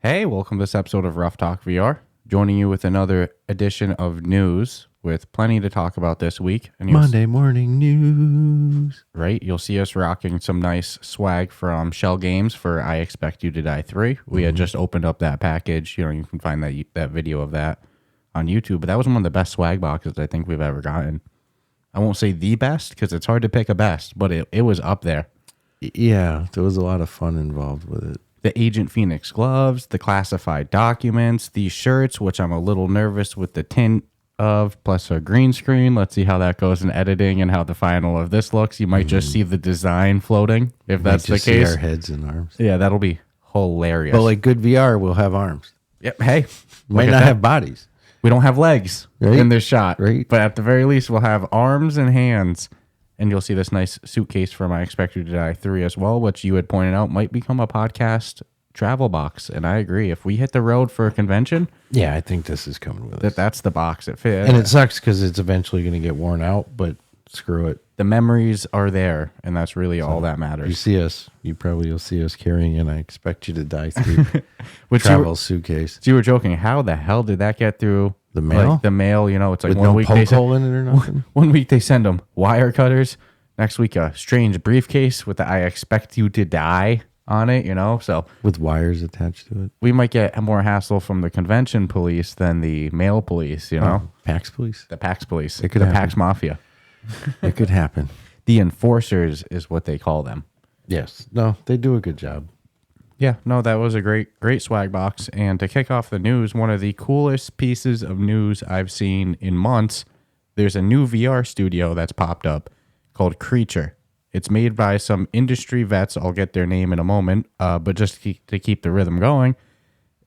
Hey, welcome to this episode of Ruff Talk VR. Joining you with another edition of news with plenty to talk about this week. And Monday morning news. Right? You'll see us rocking some nice swag from Shell Games for I Expect You to Die 3. We had just opened up that package. You can find that video of that on YouTube. But that was one of the best swag boxes I think we've ever gotten. I won't say the best because it's hard to pick a best, but it was up there. Yeah, there was a lot of fun involved with it. The Agent Phoenix gloves, the classified documents, these shirts, which I'm a little nervous with the tint of, plus a green screen. Let's see how that goes in editing and how the final of this looks. You might just see the design floating, if that's the case. See our heads and arms. Yeah, that'll be hilarious. But like good VR, we'll have arms. Yep. Hey, Might not have bodies. we don't have legs in this shot, Right. But at the very least, we'll have arms and hands. And you'll see this nice suitcase from I Expect You to Die 3 as well, which you had pointed out might become a podcast travel box. And I agree. If we hit the road for a convention, Yeah, I think this is coming with us. that's the box it fits. And it sucks because it's eventually going to get worn out, but screw it. The memories are there, and that's really all that You matters. see us, you'll see us carrying an I Expect You to Die 3 Which travel suitcase. So you were joking. How the hell did that get through The mail? Like the mail, it's like With one no week poke hole in it or nothing? one week they send them wire cutters. Next week, a strange briefcase with the I Expect You to Die on it, So With wires attached to it. we might get more hassle from the convention police than the mail police, PAX police? The PAX police. It could the happen. PAX mafia. It could happen. The enforcers is what they call them. Yes. No, they do a good job. Yeah, no, that was a great swag box. And to kick off the news, one of the coolest pieces of news I've seen in months, there's a new VR studio that's popped up called Creature. It's made by some industry vets. I'll get their name in a moment, but just to keep the rhythm going,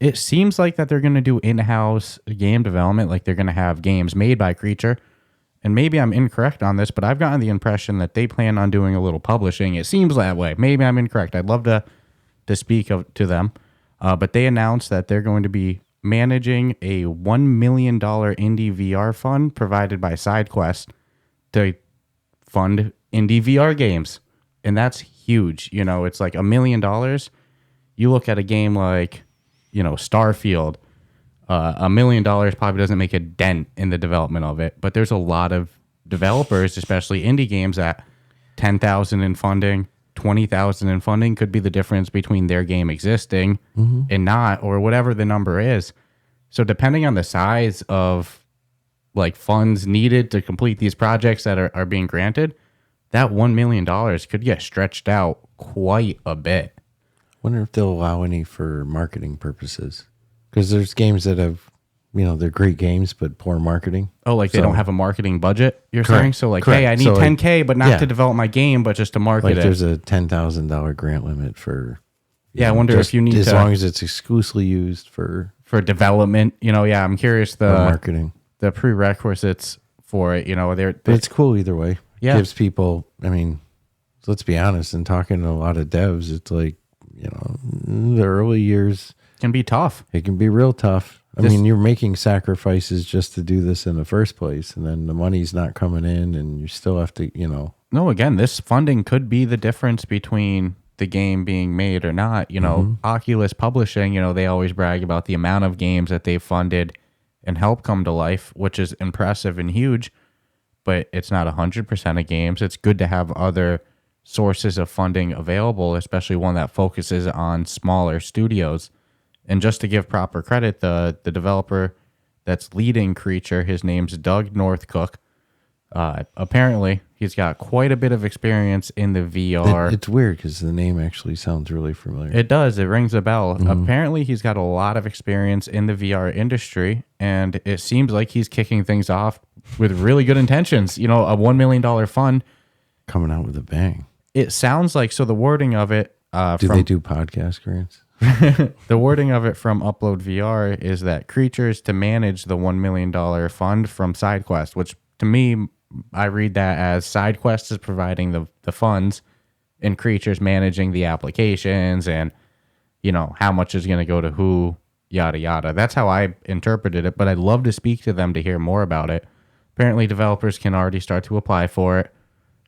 it seems like that they're going to do in-house game development, like they're going to have games made by Creature. And maybe I'm incorrect on this, but I've gotten the impression that they plan on doing a little publishing. It seems that way. Maybe I'm incorrect. I'd love to speak to them. But they announced that they're going to be managing a $1 million indie VR fund provided by SideQuest to fund indie VR games. And that's huge. It's like $1 million. You look at a game like, Starfield, $1 million probably doesn't make a dent in the development of it. But there's a lot of developers, especially indie games, at $10,000 in funding, $20,000 in funding could be the difference between their game existing and not, or whatever the number is. So depending on the size of like funds needed to complete these projects that are being granted, that $1 million could get stretched out quite a bit. Wonder if they'll allow any for marketing purposes. Because there's games that have, they're great games, but poor marketing. Oh, like they don't have a marketing budget, you're saying? So like, Correct. hey, I need So, like, $10K, but not yeah. to develop my game, but just to market Like it. there's a $10,000 grant limit for... I wonder if you need as to... long as it's exclusively used for development, I'm curious marketing. The prerequisites for it, But it's cool either way. Yeah. Gives people, let's be honest, and talking to a lot of devs, it's like, the early years, can be tough. it can be real tough. You're making sacrifices just to do this in the first place, and then the money's not coming in, and you still have to, No, again, this funding could be the difference between the game being made or not. Oculus Publishing, they always brag about the amount of games that they've funded and helped come to life, which is impressive and huge, but it's not 100% of games. It's good to have other sources of funding available, especially one that focuses on smaller studios. And just to give proper credit, the developer that's leading Creature, his name's Doug Northcook. Apparently, he's got quite a bit of experience in the VR. It's weird because the name actually sounds really familiar. It does. It rings a bell. Apparently, he's got a lot of experience in the VR industry, and it seems like he's kicking things off with really good intentions. A $1 million fund. Coming out with a bang. It sounds like, so the wording of it... Do they do podcast grants? The wording of it from Upload VR is that Creatures to manage the $1 million fund from SideQuest, which to me, I read that as SideQuest is providing the funds and Creatures managing the applications and, how much is going to go to who, yada, yada. That's how I interpreted it, but I'd love to speak to them to hear more about it. Apparently, developers can already start to apply for it.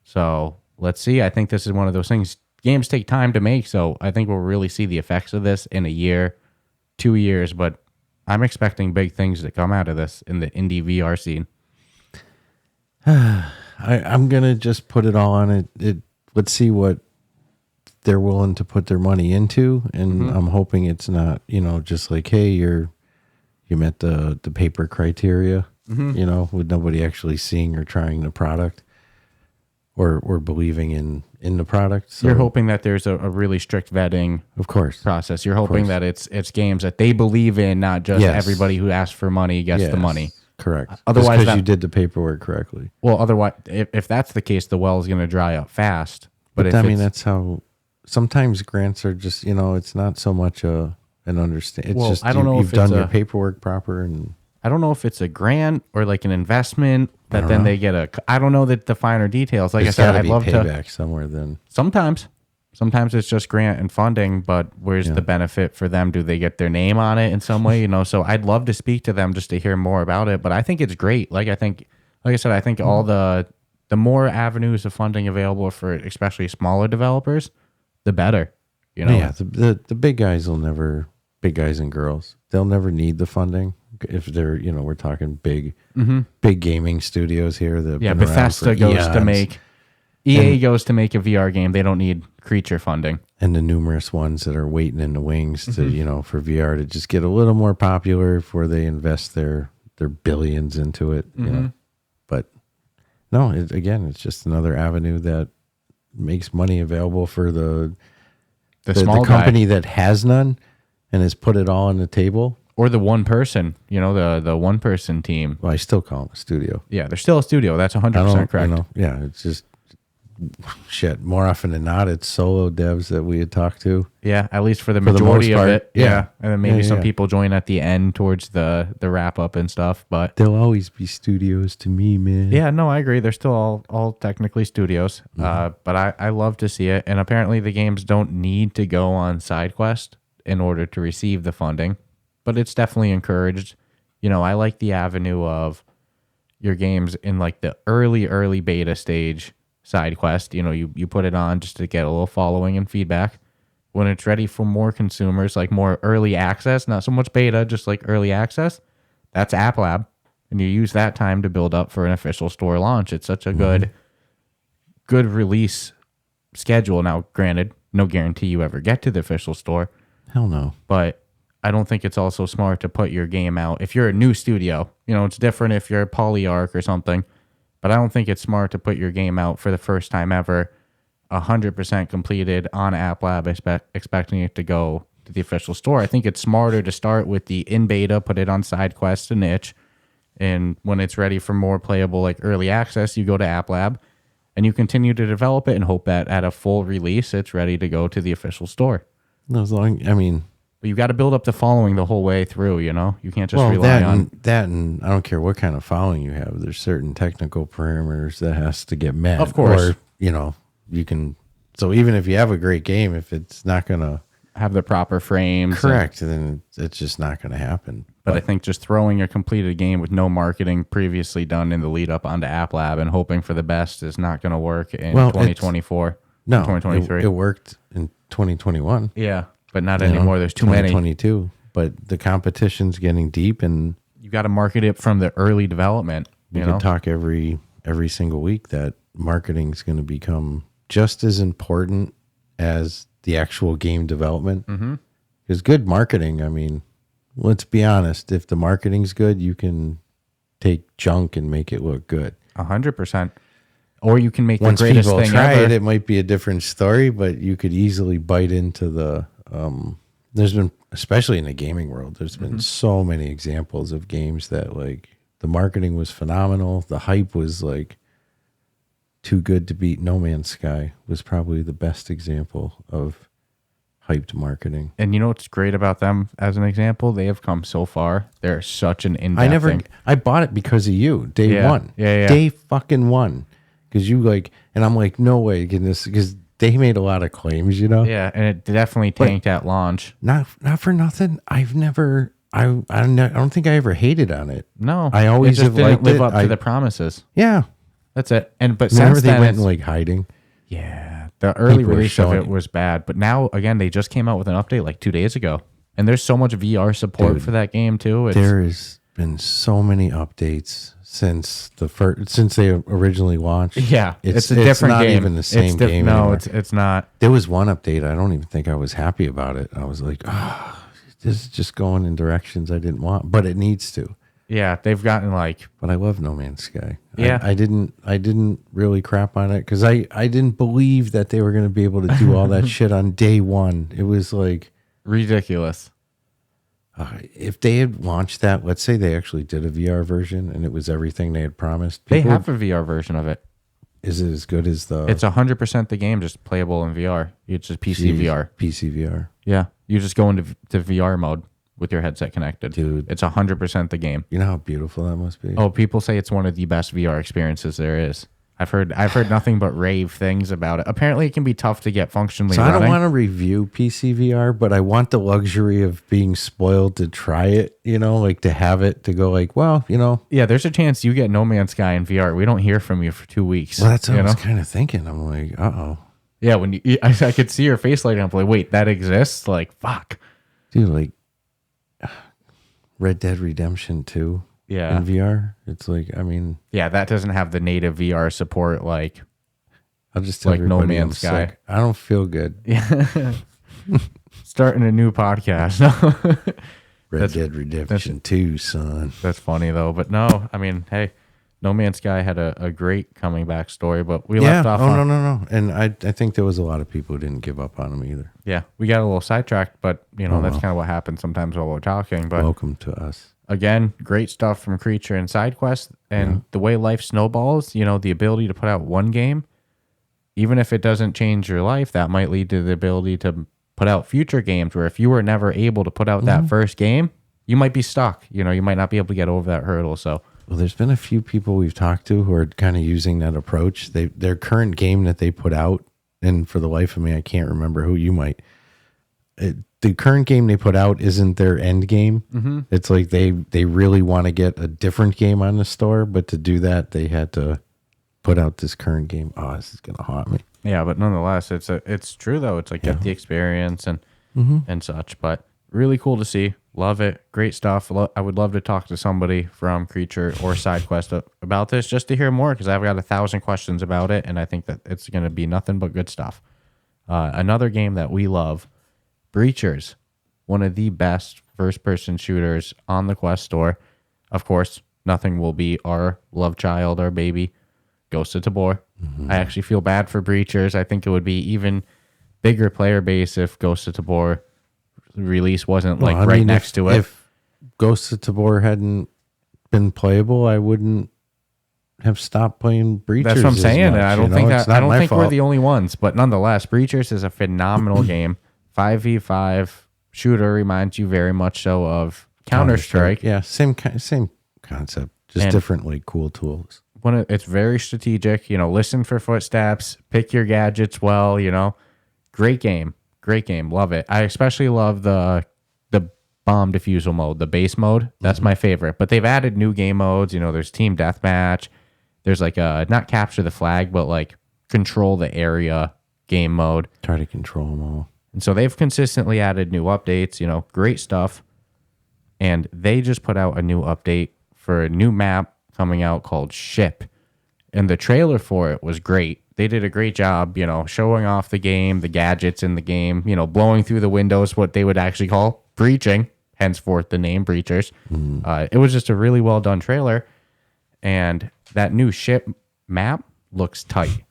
So let's see. I think this is one of those things. Games take time to make, so I think we'll really see the effects of this in a year, 2 years, but I'm expecting big things to come out of this in the indie VR scene. I'm gonna just put it all on it. Let's see what they're willing to put their money into, and I'm hoping it's not, just like, hey, you met the paper criteria, with nobody actually seeing or trying the product or believing in the product. So, You're hoping that there's a really strict vetting, of course, process. You're hoping that it's games that they believe in, not just everybody who asks for money gets the money. Correct. Otherwise, because you did the paperwork correctly. Well, otherwise, if that's the case, the well is going to dry up fast. But I mean, that's how sometimes grants are just, it's not so much an understand. It's just I don't know you've if done it's your paperwork proper, and I don't know if it's a grant or like an investment that then they get I don't know the finer details. Like I said, I'd love payback somewhere. Then sometimes it's just grant and funding, but where's the benefit for them? Do they get their name on it in some way? So I'd love to speak to them just to hear more about it. But I think it's great. Like I said, I think all the more avenues of funding available for especially smaller developers, the better. Yeah, the big guys big guys and girls, they'll never need the funding if they're, we're talking big gaming studios here. Bethesda goes to make. EA goes to make a VR game. They don't need creature funding. And the numerous ones that are waiting in the wings to, for VR to just get a little more popular before they invest their billions into it. But no, it's just another avenue that makes money available for the small company guy that has none and has put it all on the table. Or the one person, the one person team. Well, I still call them a studio. Yeah, they're still a studio. That's 100% correct. It's just shit. More often than not, it's solo devs that we had talked to. Yeah, at least for the majority of it. Yeah. And then maybe some people join at the end towards the wrap up and stuff. But they'll always be studios to me, man. Yeah, no, I agree. They're still all technically studios. But I love to see it. And apparently the games don't need to go on SideQuest in order to receive the funding. But it's definitely encouraged. I like the avenue of your games in like the early beta stage SideQuest. You put it on just to get a little following and feedback. When it's ready for more consumers, like more early access, not so much beta, just like early access, that's App Lab. And you use that time to build up for an official store launch. It's such a good release schedule. Now, granted, no guarantee you ever get to the official store. Hell no. But I don't think it's also smart to put your game out. If you're a new studio, it's different if you're a Polyarc or something. But I don't think it's smart to put your game out for the first time ever, 100% completed on App Lab, expecting it to go to the official store. I think it's smarter to start with the in beta, put it on SideQuest and itch. And when it's ready for more playable, like early access, you go to App Lab and you continue to develop it and hope that at a full release, it's ready to go to the official store. But you got to build up the following the whole way through, you can't just rely on that. And I don't care what kind of following you have. There's certain technical parameters that has to get met. Of course. Or, you can, so even if you have a great game, if it's not going to have the proper frames. Correct. Then it's just not going to happen. But I think just throwing a completed game with no marketing previously done in the lead up onto App Lab and hoping for the best is not going to work in 2024. No, 2023. It worked in 2021. Yeah, but not anymore. There's too many. 2022. But the competition's getting deep, and you got to market it from the early development. We can talk every single week that marketing is going to become just as important as the actual game development. Because good marketing, let's be honest, if the marketing's good, you can take junk and make it look good. 100%. Or you can make Once the greatest people thing try ever. it might be a different story, but you could easily bite into the there's been, especially in the gaming world, there's been so many examples of games that like the marketing was phenomenal, the hype was like too good to beat. No Man's Sky was probably the best example of hyped marketing. And you know what's great about them as an example? They have come so far. They're such an in-depth thing. I bought it because of you. Day one. Yeah. Day fucking one. Because you and I'm like, no way, because they made a lot of claims, Yeah, and it definitely tanked at launch. Not for nothing. I don't think I ever hated on it. No, I always it just have didn't liked live it. up to the promises. Yeah, that's it. But remember since they then, went in hiding. Yeah, the early People release of showing it was bad. But now again, they just came out with an update like 2 days ago. And there's so much VR support Dude, for that game too. There has been so many updates since they originally launched. Yeah, it's a different not game. even the same game No, anymore. it's not. There was one update. I don't even think I was happy about it. I was like, this is just going in directions I didn't want, but it needs to. Yeah, they've gotten like. But I love No Man's Sky. Yeah, I didn't really crap on it because I didn't believe that they were going to be able to do all that shit on day one. It was like ridiculous. If they had launched that, let's say they actually did a VR version and it was everything they had promised. They have a VR version of it. Is it as good as the? It's 100% the game, just playable in VR. It's just PC VR. PC VR. Yeah, you just go into VR mode with your headset connected. Dude, it's 100% the game. You know how beautiful that must be? Oh, people say it's one of the best VR experiences there is. I've heard nothing but rave things about it. Apparently, it can be tough to get functionally running. I don't want to review PC VR, but I want the luxury of being spoiled to try it, like to have it, to go like, well, Yeah, there's a chance you get No Man's Sky in VR. We don't hear from you for 2 weeks. Well, that's what I was kind of thinking. I'm like, uh-oh. Yeah, when I could see your face lighting up, like, wait, that exists? Like, fuck. Dude, like, Red Dead Redemption 2. Yeah. In VR, it's like, I mean, yeah, that doesn't have the native VR support like I'll just tell like No Man's Sky. Sick. I don't feel good. Yeah. Starting a new podcast. Red Dead Redemption 2, son. That's funny though, but no, I mean, hey, No Man's Sky had a great coming back story, but we left off. No. And I think there was a lot of people who didn't give up on him either. Yeah, we got a little sidetracked, but that's kind of what happens sometimes while we're talking. But welcome to us. Again, great stuff from Creature and SideQuest, and the way life snowballs, the ability to put out one game, even if it doesn't change your life, that might lead to the ability to put out future games where if you were never able to put out that first game, you might be stuck. You might not be able to get over that hurdle. So, well, there's been a few people we've talked to who are kind of using that approach. Their current game that they put out, and for the life of me, I can't remember who you might. The current game they put out isn't their end game. Mm-hmm. It's like they really want to get a different game on the store, but to do that, they had to put out this current game. Oh, this is gonna haunt me. Yeah, but nonetheless, it's true though. It's like get the experience and such. But really cool to see. Love it. Great stuff. I would love to talk to somebody from Creature or SideQuest about this just to hear more because I've got 1,000 questions about it, and I think that it's going to be nothing but good stuff. Another game that we love. Breachers, one of the best first-person shooters on the Quest store. Of course, nothing will be our love child, our baby, Ghost of Tabor. Mm-hmm. I actually feel bad for Breachers. I think it would be even bigger player base if Ghost of Tabor release wasn't next to it. If Ghost of Tabor hadn't been playable, I wouldn't have stopped playing Breachers. That's what I'm saying. Much, I don't think we're the only ones, but nonetheless, Breachers is a phenomenal game. 5v5 shooter, reminds you very much so of Counter-Strike. Yeah, same concept, just different cool tools. It's very strategic. Listen for footsteps, pick your gadgets well. Great game, love it. I especially love the bomb defusal mode, the base mode. That's my favorite. But they've added new game modes. There's team deathmatch. There's not capture the flag, but control the area game mode. Try to control them all. And so they've consistently added new updates, great stuff. And they just put out a new update for a new map coming out called Ship. And the trailer for it was great. They did a great job, showing off the game, the gadgets in the game, blowing through the windows, what they would actually call breaching, henceforth the name Breachers. It was just a really well done trailer. And that new Ship map looks tight.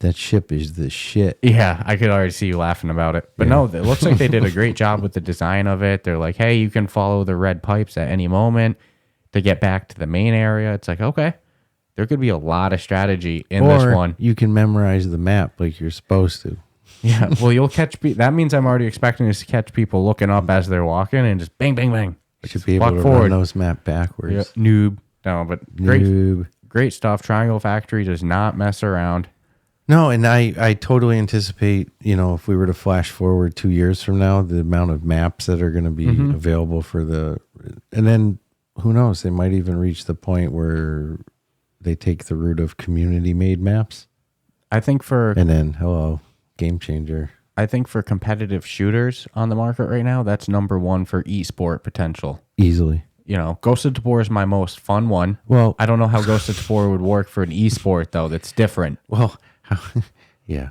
That ship is the shit. Yeah, I could already see you laughing about it. But no, it looks like they did a great job with the design of it. They're like, hey, you can follow the red pipes at any moment to get back to the main area. It's like, okay, there could be a lot of strategy in this one. You can memorize the map like you're supposed to. Yeah, well, you'll catch... that means I'm already expecting to catch people looking up as they're walking and just bang, bang, bang. You should be able to run those map backwards. Yeah, noob. No, but great stuff. Triangle Factory does not mess around. No, and I totally anticipate, if we were to flash forward 2 years from now, the amount of maps that are going to be available and then who knows, they might even reach the point where they take the route of community made maps. I think and then, hello, game changer. I think for competitive shooters on the market right now, that's number one for esport potential. Easily. You know, Ghost of Tabor is my most fun one. Well, I don't know how Ghost of Tabor would work for an esport though. That's different. well, yeah.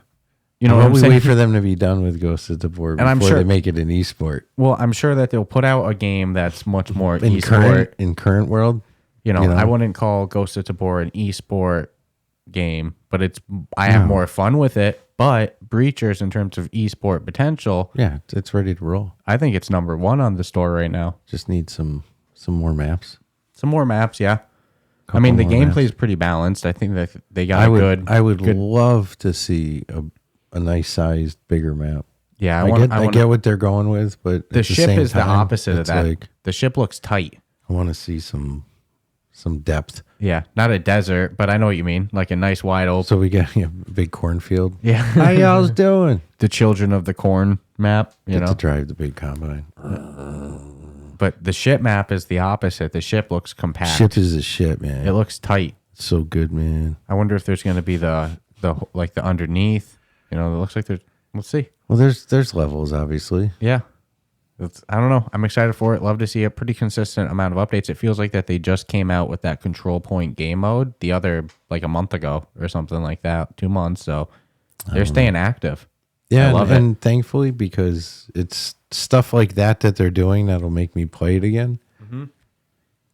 You know How what about I'm we saying? wait for them to be done with Ghost of Tabor before I'm sure- they make it an esport. Well, I'm sure that they'll put out a game that's much more In esport. current world, You know, you know? I wouldn't call Ghost of Tabor an esport game, but I have more fun with it. But Breachers, in terms of esport potential, yeah, it's ready to roll. I think it's number one on the store right now. Just need some more maps. Some more maps, yeah. I mean, the more gameplay is maps. pretty balanced. I think that they got I would good. love to see a nice sized bigger map. Yeah, I get what they're going with, but the at ship same is the time, opposite of it's that. Like, The ship looks tight. I want to see some depth. Yeah, not a desert, but I know what you mean. Like a nice wide open. So we got a big cornfield. Yeah, How y'all's doing? the Children of the Corn map. You Get know, to drive the big combine. but the ship map is the opposite. The ship looks compact. Ship is a shit, man. It looks tight. It's so good, man. I wonder if there's going to be the like the underneath. You know, it looks like there's. Let's see. Well, there's levels, obviously. Yeah. I don't know. I'm excited for it. Love to see a pretty consistent amount of updates. It feels like that they just came out with that control point game mode the other like a month ago or something like that, 2 months. So they're staying active. Yeah, I love and thankfully, because it's stuff like that they're doing that'll make me play it again.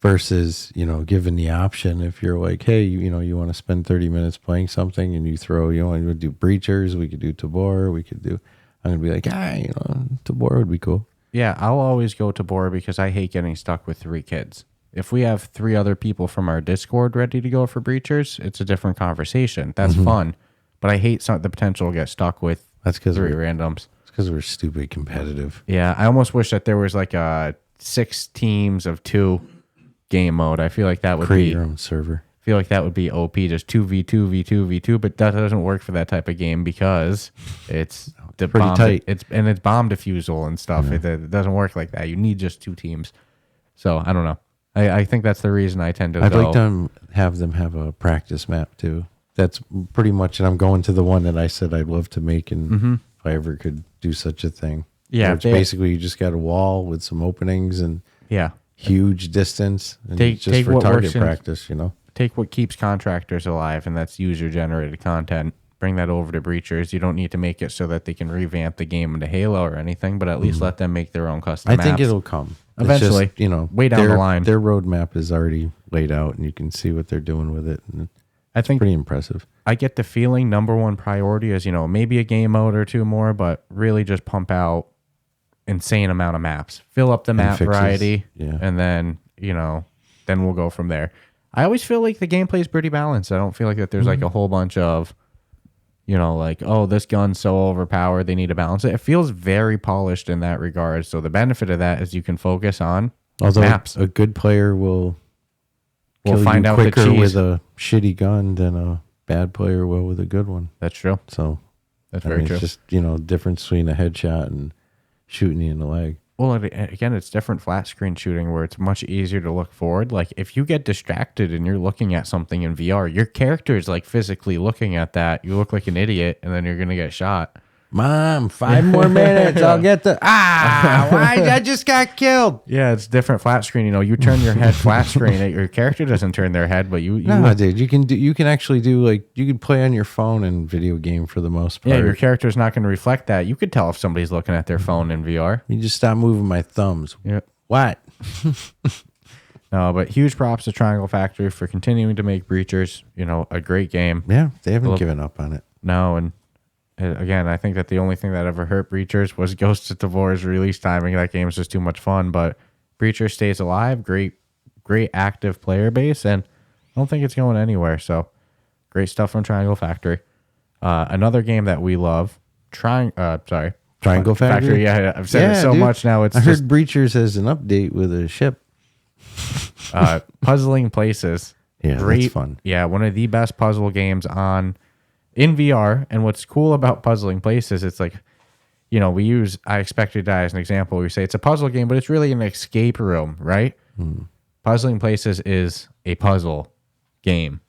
Versus, given the option, if you're like, hey, you want to spend 30 minutes playing something and you throw, you want to do Breachers, we could do Tabor, I'm going to be like, Tabor would be cool. Yeah, I'll always go to Bora because I hate getting stuck with 3 kids. If we have 3 other people from our Discord ready to go for Breachers, it's a different conversation. That's fun. But I hate the potential to get stuck with That's because 3 randoms. It's because we're stupid competitive. Yeah, I almost wish that there was like a 6 teams of 2 game mode. I feel like that would Create your own server. I feel like that would be OP, just 2v2, v2, v2, but that doesn't work for that type of game because it's pretty tight. It's bomb defusal and stuff. Yeah. It doesn't work like that. You need just 2 teams. So I don't know. I think that's the reation I tend to I'd go. like to have them have a practice map too. That's pretty much, and I'm going to the one that I said I'd love to make, and if I ever could do such a thing. Yeah, it's basically you just got a wall with some openings and huge distance, and take just for what target works practice, Take what keeps contractors alive, and that's user-generated content. Bring that over to Breachers. You don't need to make it so that they can revamp the game into Halo or anything, but at least let them make their own custom maps. I think it'll come. Eventually. It's just, way down the line. Their roadmap is already laid out, and you can see what they're doing with it. And I think pretty impressive. I get the feeling number one priority is, maybe a game mode or 2 more, but really just pump out insane amount of maps. Fill up the map variety, and then, then we'll go from there. I always feel like the gameplay is pretty balanced. I don't feel like that there's like a whole bunch of, like, oh, this gun's so overpowered, they need to balance it. It feels very polished in that regard. So the benefit of that is you can focus on maps. A good player will find out quicker the cheese with a shitty gun than a bad player will with a good one. That's true. So that's very true. It's just, difference between a headshot and shooting you in the leg. Well, again, it's different flat screen shooting where it's much easier to look forward. Like if you get distracted and you're looking at something in VR, your character is like physically looking at that. You look like an idiot and then you're going to get shot. Mom, 5 more minutes. I'll get I just got killed. Yeah, it's different flat screen. You turn your head flat screen. Your character doesn't turn their head, but you no, dude. You can actually do you can play on your phone in video game for the most part. Yeah, your character's not going to reflect that. You could tell if somebody's looking at their phone in VR. You just stop moving my thumbs. Yeah. What? No, but huge props to Triangle Factory for continuing to make Breachers. A great game. Yeah, they haven't given up on it. No, and again, I think that the only thing that ever hurt Breachers was Ghost of Tabor's release timing. That game was just too much fun, but Breachers stays alive. Great active player base, and I don't think it's going anywhere. So great stuff from Triangle Factory. Another game that we love, Triangle Factory. Yeah, I've said it so much now. I heard Breachers has an update with a ship. Puzzling Places. Yeah, that's fun. Yeah, one of the best puzzle games in VR. And what's cool about Puzzling Places, it's like, we use I Expect You to Die as an example. We say it's a puzzle game, but it's really an escape room, right? Puzzling Places is a puzzle game.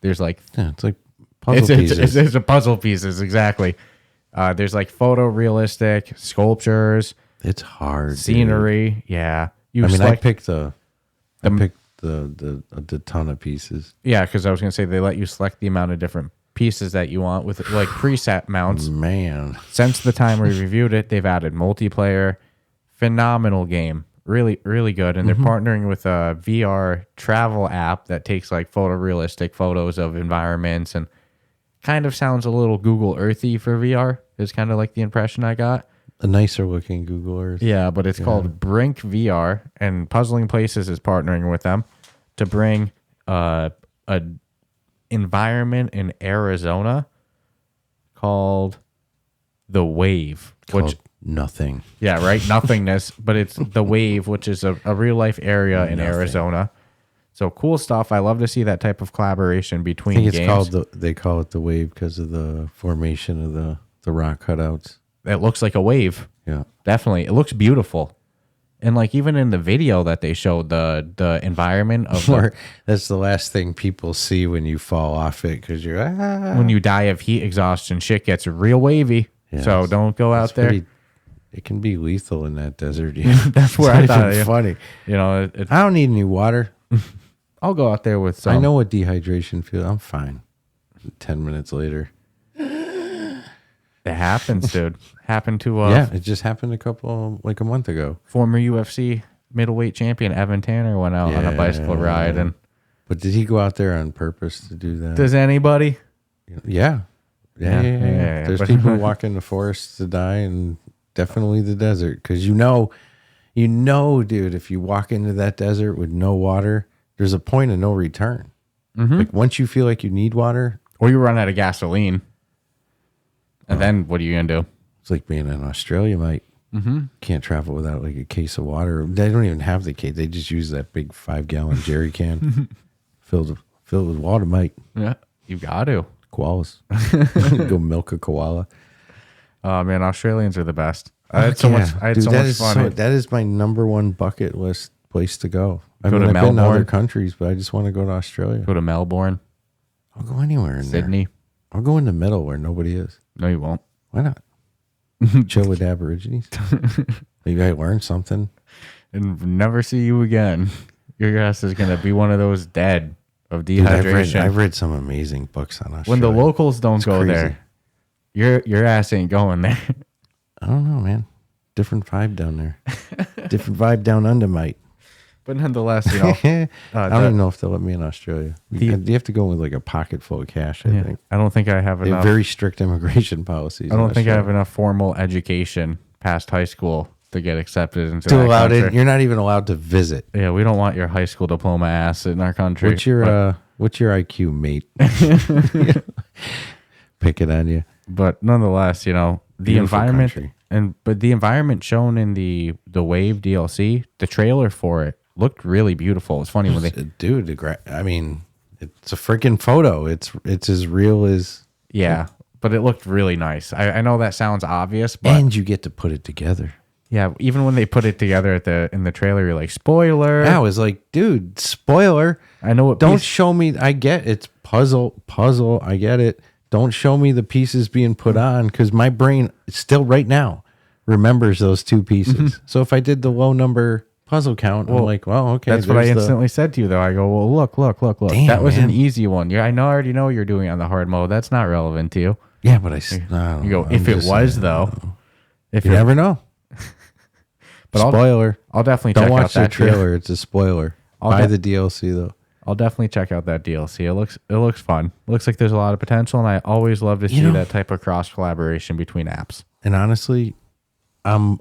There's like... Yeah, it's like puzzle pieces. It's a puzzle pieces, exactly. There's like photorealistic sculptures, It's hard. scenery. Dude. Yeah. I picked the ton of pieces. Yeah, because I was going to say they let you select the amount of different pieces that you want with like preset mounts. Man. Since the time we reviewed it, they've added multiplayer. Phenomenal game. Really, really good. And they're partnering with a VR travel app that takes like photorealistic photos of environments and kind of sounds a little Google Earthy for VR is kind of like the impression I got. A nicer looking Google Earth. Yeah, but it's called Brink VR, and Puzzling Places is partnering with them to bring a environment in Arizona called The Wave, Called nothing. yeah, right, nothingness, but it's The Wave, which is a real life area in Arizona. So cool stuff. I love to see that type of collaboration between I think it's games. they call it the wave because of the formation of the rock cutouts. It looks like a wave. Yeah. Definitely. It looks beautiful. And like even in the video that they showed, the environment of Or that's the last thing people see when you fall off it because you're when you die of heat exhaustion, shit gets real wavy. Yeah, so don't go out there. It can be lethal in that desert. That's where I thought. Funny. You know, I don't need any water. I'll go out there with some. I know what dehydration feels. I'm fine. 10 minutes later. It happens, dude. Happened to Yeah, it just happened a month ago. former UFC middleweight champion Evan Tanner went out on a bicycle ride. And But did he go out there on purpose to do that? does anybody? Yeah. There's but- people who walk in the forest to die, and definitely the desert. Because you know, dude, if you walk into that desert with no water, there's a point of no return. Like once you feel like you need water, Or you run out of gasoline. And then what are you going to do? it's like being in Australia, mate. Can't travel without like a case of water. They don't even have the case. They just use that big 5-gallon jerry can filled with water, mate. Yeah, you got to. Koalas. Go milk a koala. Oh, man, Australians are the best. I had so much fun. That is my number one bucket list place to go. Go to I've been to Melbourne. other countries, but I just want to go to Australia. Go to Melbourne, I'll go anywhere in Sydney. there. I'll go in the middle where nobody is. No, you won't. Why not? Chill with Aborigines. Maybe I learned something. And never see you again. Your ass is going to be one of those dead of Dude, dehydration. I've read some amazing books on Australia. When the locals don't go crazy. there, your ass ain't going there. I don't know, man. Different vibe down there. Different vibe down under, mate. But nonetheless, you know, I don't even know if they'll let me in Australia. You have to go with like a pocket full of cash, I think. I don't think I have They have enough. very strict immigration policies. I don't think I have enough formal education past high school to get accepted into to that allow country. it. You're not even allowed to visit. Yeah, we don't want your high school diploma ass in our country. What's your IQ, mate? Pick it on you. But nonetheless, you know, the Beautiful environment country. but the environment shown in the Wave DLC, the trailer for it looked really beautiful. It's funny when they Dude, I mean, it's a freaking photo. It's as real as but it looked really nice. I know that sounds obvious, but and you get to put it together. yeah, even when they put it together in the trailer, you're like, spoiler. I was like, dude, spoiler. I know what Don't show me. I get it's puzzle. I get it. Don't show me the pieces being put on because my brain still right now remembers those two pieces. So if I did the low number puzzle count, I'm like, well, okay. That's what I there's instantly said to you, though. I go, well, look. Damn, that was man. an easy one. I already know you're doing it on the hard mode. That's not relevant to you. Yeah, but I don't You go, know. if I'm it just was, saying, though. If you it- never know. But Spoiler. I'll definitely Don't check watch out the that trailer. It's a spoiler. Buy the DLC though. I'll definitely check out that DLC. It looks fun. Looks like there's a lot of potential, and I always love to see that type of cross collaboration between apps. And honestly, I'm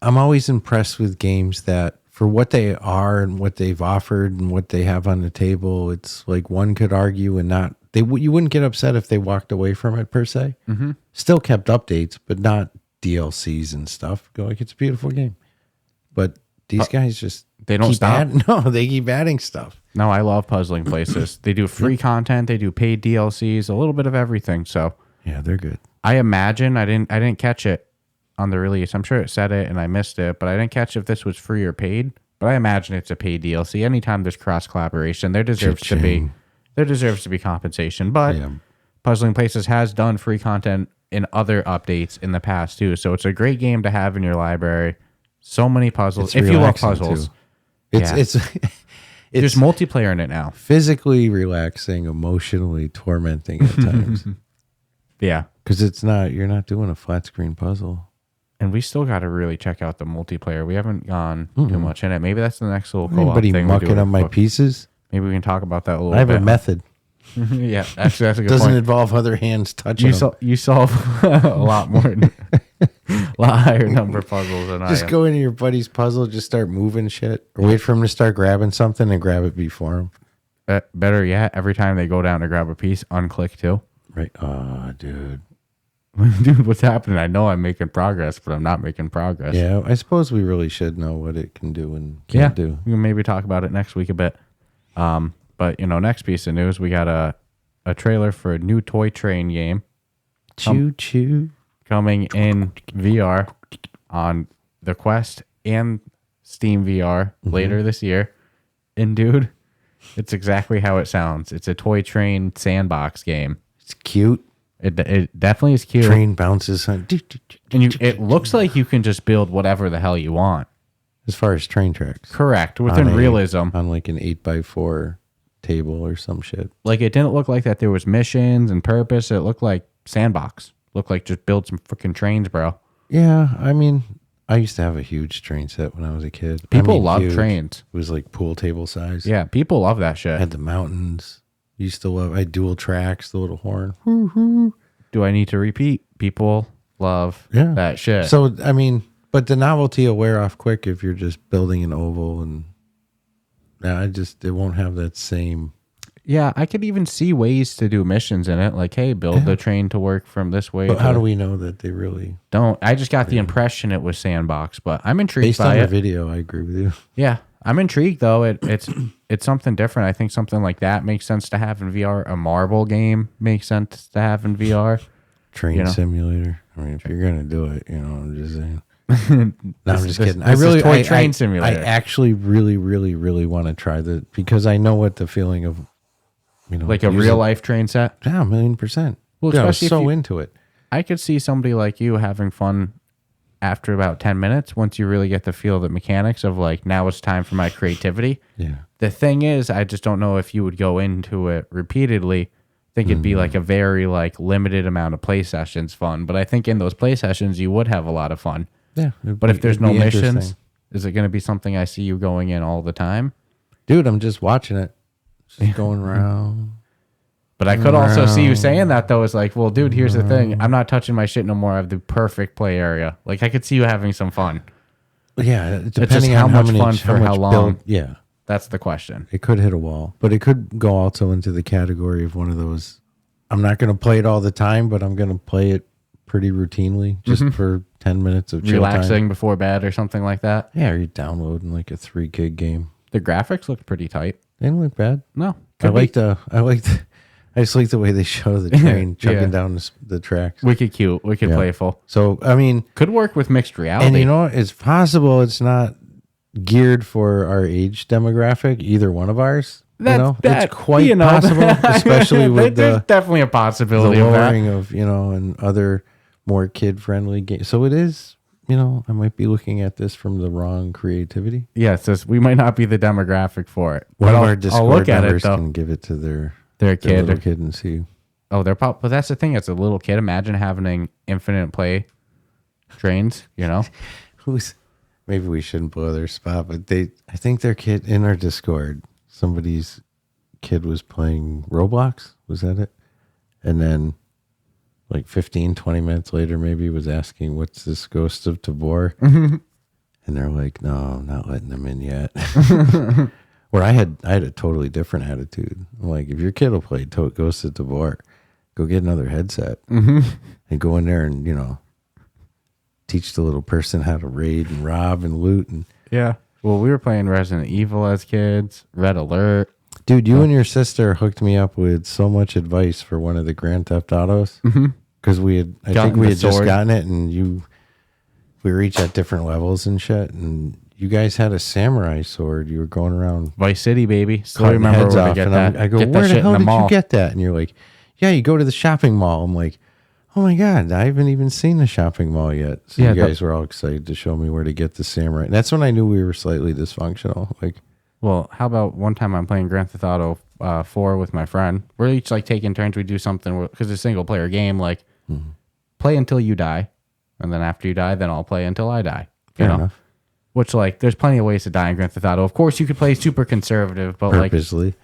always impressed with games that for what they are and what they've offered and what they have on the table, it's like one could argue and not you wouldn't get upset if they walked away from it per se. Mm-hmm. Still kept updates, but not DLCs and stuff. Go like it's a beautiful game, but these guys just they don't keep stop. No, they keep adding stuff. No, I love Puzzling Places. They do free content. They do paid DLCs. A little bit of everything. So Yeah, they're good. I imagine I didn't catch it on the release. I'm sure it said it and I missed it, but I didn't catch if this was free or paid. But I imagine it's a paid DLC. Anytime there's cross collaboration, there deserves to be compensation. But Yeah. Puzzling Places has done free content in other updates in the past too. So it's a great game to have in your library. So many puzzles. It's if you love relaxing, puzzles, too. It's there's multiplayer in it now. physically relaxing, emotionally tormenting at times. Yeah. Because you're not doing a flat screen puzzle. And we still got to really check out the multiplayer. We haven't gone too much in it. Maybe that's the next little co-op Anybody thing. mucking up my pieces? Maybe we can talk about that a little bit. I have a method. Yeah, actually, that's a good Doesn't point. involve other hands touching them. You solve a lot more, a lot higher number of puzzles than I Just am. go into your buddy's puzzle, just start moving shit, or wait for him to start grabbing something and grab it before him. Better yet, every time they go down to grab a piece, unclick too. Right? Oh, dude. Dude, what's happening? I know I'm making progress, but I'm not making progress. Yeah, I suppose we really should know what it can do and can't do. We can maybe talk about it next week a bit. But next piece of news, we got a trailer for a new toy train game. Choo choo. Coming in VR on the Quest and Steam VR later this year. And dude, it's exactly how it sounds. It's a toy train sandbox game. It's cute. It definitely is cute. Train bounces on. And it looks like you can just build whatever the hell you want. As far as train tracks. Correct. Within realism. On like an 8x4 table or some shit. Like it didn't look like that there was missions and purpose. It looked like sandbox. Looked like just build some freaking trains, bro. Yeah, I mean, I used to have a huge train set when I was a kid. People love huge. trains. It was like pool table size. Yeah, people love that shit. Had the mountains. Used to love. I had dual tracks, the little horn. Do I need to repeat? People love that shit. So I mean, but the novelty will wear off quick if you're just building an oval, and it won't have that same. Yeah, I could even see ways to do missions in it. Like, hey, build the train to work from this way. But how do we know that they really don't? I just got the impression it was sandbox, but I'm intrigued based by on it. the video? I agree with you. Yeah, I'm intrigued though. It's something different. I think something like that makes sense to have in VR. A marble game makes sense to have in VR. Train simulator. I mean, if you're gonna do it, I'm just saying. No, I'm just kidding. Toy train simulator. I actually really, really, really want to try that because I know what the feeling of, like a real life train set. Yeah, 1,000,000%. Well, I was especially so into it. I could see somebody like you having fun after about 10 minutes once you really get the feel of the mechanics of like, now it's time for my creativity. Yeah. The thing is, I just don't know if you would go into it repeatedly. I think it'd be like a very like limited amount of play sessions fun. But I think in those play sessions, you would have a lot of fun. Yeah. But if there's no missions, is it going to be something I see you going in all the time? Dude, I'm just watching it. Just going around. But I could also see you saying that though. Is like, well, dude, here's the thing. I'm not touching my shit no more. I have the perfect play area. Like I could see you having some fun. Yeah. Depending It's just on how much many, fun for how long. Yeah. That's the question. It could hit a wall, but it could go also into the category of one of those. I'm not going to play it all the time, but I'm going to play it pretty routinely just for 10 minutes of chill Relaxing time. before bed or something like that. Yeah, or you're downloading like a 3 gig game. The graphics look pretty tight. They didn't look bad. No. I just like the way they show the train chugging down the tracks. Wicked cute. Wicked playful. So, I mean, Could work with mixed reality. and you know, it's possible it's not geared for our age demographic, either one of ours. It's quite possible, especially with there's definitely a the possibility of that. lowering of, and other more kid-friendly games. So it is, I might be looking at this from the wrong creativity. Yes, we might not be the demographic for it. One But of our I'll Discord look at it members though. can give it to their Kid. little kid and see. Oh, but that's the thing. It's a little kid. Imagine having infinite play trains, Maybe we shouldn't blow their spot, but I think their kid in our Discord, somebody's kid was playing Roblox. Was that it? And then like 15, 20 minutes later, maybe was asking, what's this Ghost of Tabor? And they're like, no, I'm not letting them in yet. Where I had a totally different attitude. I'm like, if your kid will play Ghost of Tabor, go get another headset and go in there and, teach the little person how to raid and rob and loot. And Yeah. Well, we were playing Resident Evil as kids, Red Alert. dude, you and your sister hooked me up with so much advice for one of the Grand Theft Autos. Because I think we had just gotten it, and we were each at different levels and shit. And you guys had a samurai sword. You were going around Vice City, baby. Still cutting remember heads where off. to get And that. I go, get where that the shit hell in did mall. you get that? And you're like, yeah, you go to the shopping mall. I'm like, oh my God, I haven't even seen the shopping mall yet. So Yeah, you guys were all excited to show me where to get the samurai. And that's when I knew we were slightly dysfunctional. Like, Well, how about one time I'm playing Grand Theft Auto 4 with my friend. We're each like taking turns. We do something because it's a single player game. Like play until you die, and then after you die, then I'll play until I die. fair enough. Which like there's plenty of ways to die in Grand Theft Auto. Of course, you could play super conservative, but Purposely.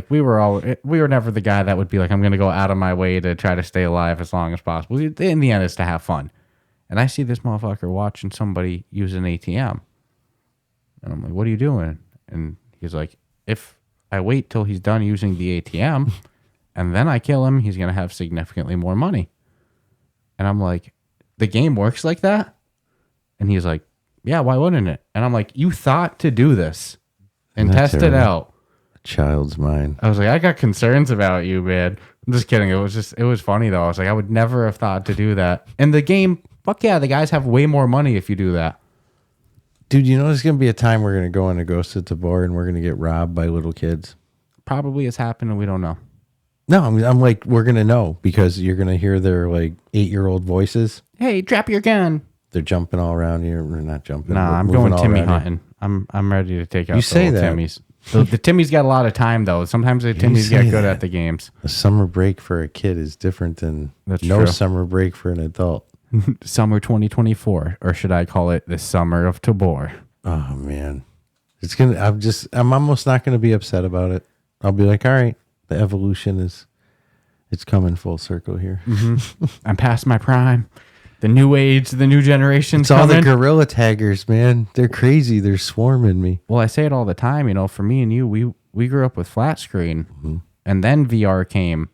we were never the guy that would be like, I'm going to go out of my way to try to stay alive as long as possible. In the end, it's to have fun. And I see this motherfucker watching somebody use an ATM, and I'm like, what are you doing? And he's like, if I wait till he's done using the ATM and then I kill him, he's going to have significantly more money. And I'm like, the game works like that? And he's like, yeah, why wouldn't it? And I'm like, you thought to do this and test it out. A child's mind. I was like, I got concerns about you, man. I'm just kidding. It was funny though. I was like, I would never have thought to do that. And the game, fuck yeah, the guys have way more money if you do that. Dude, you know there's going to be a time we're going to go into Ghost of Tabor and we're going to get robbed by little kids. Probably it's happened and we don't know. No, I'm like, we're going to know because you're going to hear their like 8-year-old voices. Hey, drop your gun. They're jumping all around here. We're not jumping. Nah, I'm going Timmy hunting. I'm ready to take out the little Timmys. The Timmy's got a lot of time though. Sometimes the Timmy's get good at the games. A summer break for a kid is different than true. Summer break for an adult. Summer 2024, or should I call it the summer of Tabor? Oh man, I'm almost not gonna be upset about it. I'll be like, all right, the evolution it's coming full circle here. Mm-hmm. I'm past my prime. The new age, the new generation's It's all coming. the gorilla taggers, man. They're crazy. They're swarming me. Well, I say it all the time. You know, for me and you, we grew up with flat screen, and then VR came.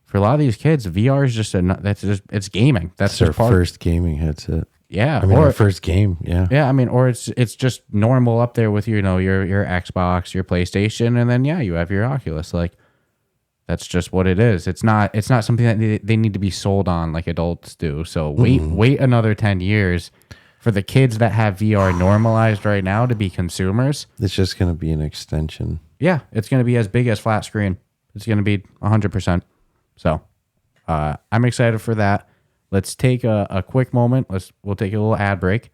For a lot of these kids, VR is just it's gaming. That's their just part. First gaming headset. Yeah, I mean, their first game. Yeah, yeah. I mean, or it's just normal up there with your Xbox, your PlayStation, and then you have your Oculus. Like that's just what it is. It's not something that they need to be sold on like adults do. So wait another 10 years for the kids that have VR normalized right now to be consumers. It's just going to be an extension. Yeah, it's going to be as big as flat screen. It's going to be 100%. So I'm excited for that. Let's take a quick moment. We'll take a little ad break.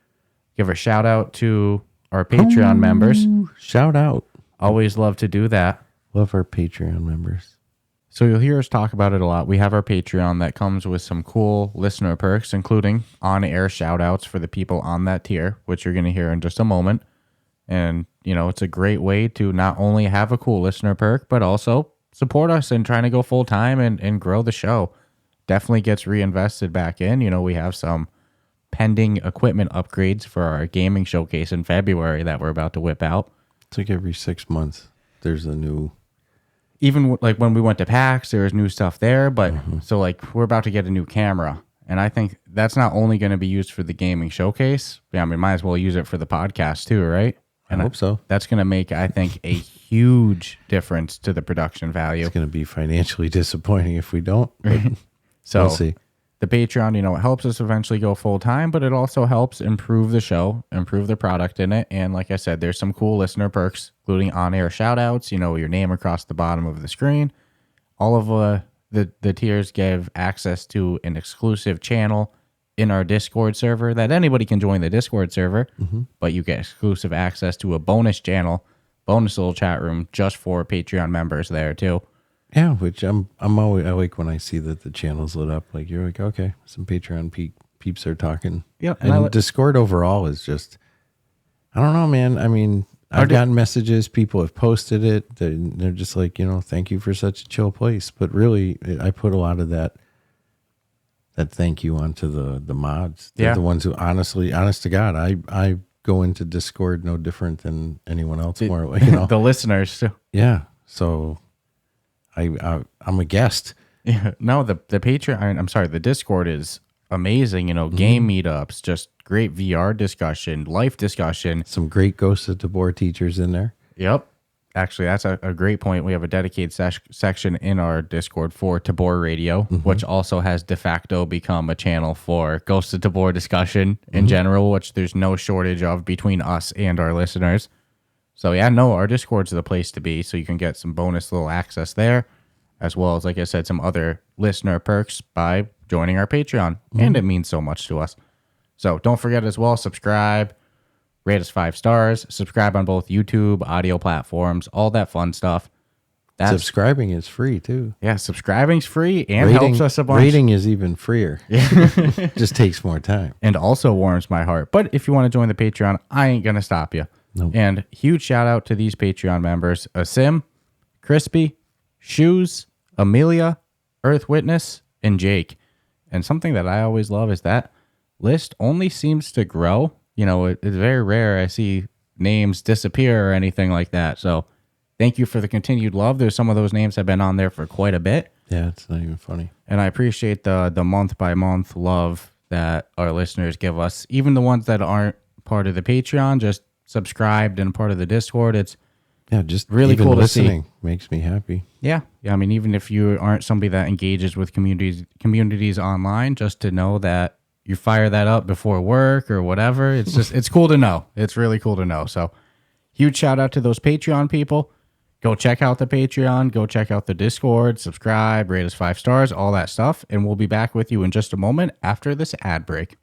Give a shout out to our Patreon members. Shout out. Always love to do that. Love our Patreon members. So you'll hear us talk about it a lot. We have our Patreon that comes with some cool listener perks, including on-air shout outs for the people on that tier, which you're going to hear in just a moment. And, it's a great way to not only have a cool listener perk, but also support us in trying to go full time and grow the show. Definitely gets reinvested back in. We have some pending equipment upgrades for our gaming showcase in February that we're about to whip out. It's like every 6 months, there's a new. Even like when we went to PAX, there was new stuff there. But so like we're about to get a new camera. And I think that's not only going to be used for the gaming showcase. Yeah, I mean, might as well use it for the podcast too, right? And I hope so. That's going to make, I think, a huge difference to the production value. It's going to be financially disappointing if we don't. So we'll see. The Patreon, it helps us eventually go full time, but it also helps improve the show, improve the product in it. And like I said, there's some cool listener perks, including on-air shout outs, your name across the bottom of the screen. All of the tiers give access to an exclusive channel in our Discord server that anybody can join the Discord server, but you get exclusive access to a bonus channel, bonus little chat room just for Patreon members there too. Yeah, which I'm always, I like when I see that the channel's lit up. Like you're like, okay, some Patreon peeps are talking. Yeah, and Discord overall is just, I don't know, man. I mean, I've gotten messages, people have posted it. They're just like, thank you for such a chill place. But really, I put a lot of that thank you onto the mods. They're the ones who honest to God, I go into Discord no different than anyone else. More, the listeners too. Yeah, so. I'm a guest. Yeah, no, the Patreon. I'm sorry, the Discord is amazing. Game meetups, just great VR discussion, life discussion. Some great Ghost of Tabor teachers in there. Yep, actually, that's a great point. We have a dedicated section in our Discord for Tabor Radio, which also has de facto become a channel for Ghost of Tabor discussion in general, which there's no shortage of between us and our listeners. So our Discord's the place to be, so you can get some bonus little access there, as well as, like I said, some other listener perks by joining our Patreon. And it means so much to us. So don't forget as well, subscribe, rate us 5 stars, subscribe on both YouTube, audio platforms, all that fun stuff. Subscribing is free too. Yeah, subscribing's free and helps us a bunch. Rating is even freer. Just takes more time. And also warms my heart. But if you want to join the Patreon, I ain't going to stop you. Nope. And huge shout out to these Patreon members, Asim, Crispy, Shoes, Amelia, Earth Witness, and Jake. And something that I always love is that list only seems to grow. You know, it's very rare I see names disappear or anything like that. So thank you for the continued love. There's some of those names have been on there for quite a bit. Yeah, it's not even funny. And I appreciate the month by month love that our listeners give us. Even the ones that aren't part of the Patreon, just subscribed and part of the Discord. It's just really even cool to listening see. Makes me happy. Yeah. I mean, even if you aren't somebody that engages with communities online, just to know that you fire that up before work or whatever, it's cool to know. It's really cool to know. So huge shout out to those Patreon people. Go check out the Patreon. Go check out the Discord. Subscribe, rate us 5 stars, all that stuff. And we'll be back with you in just a moment after this ad break.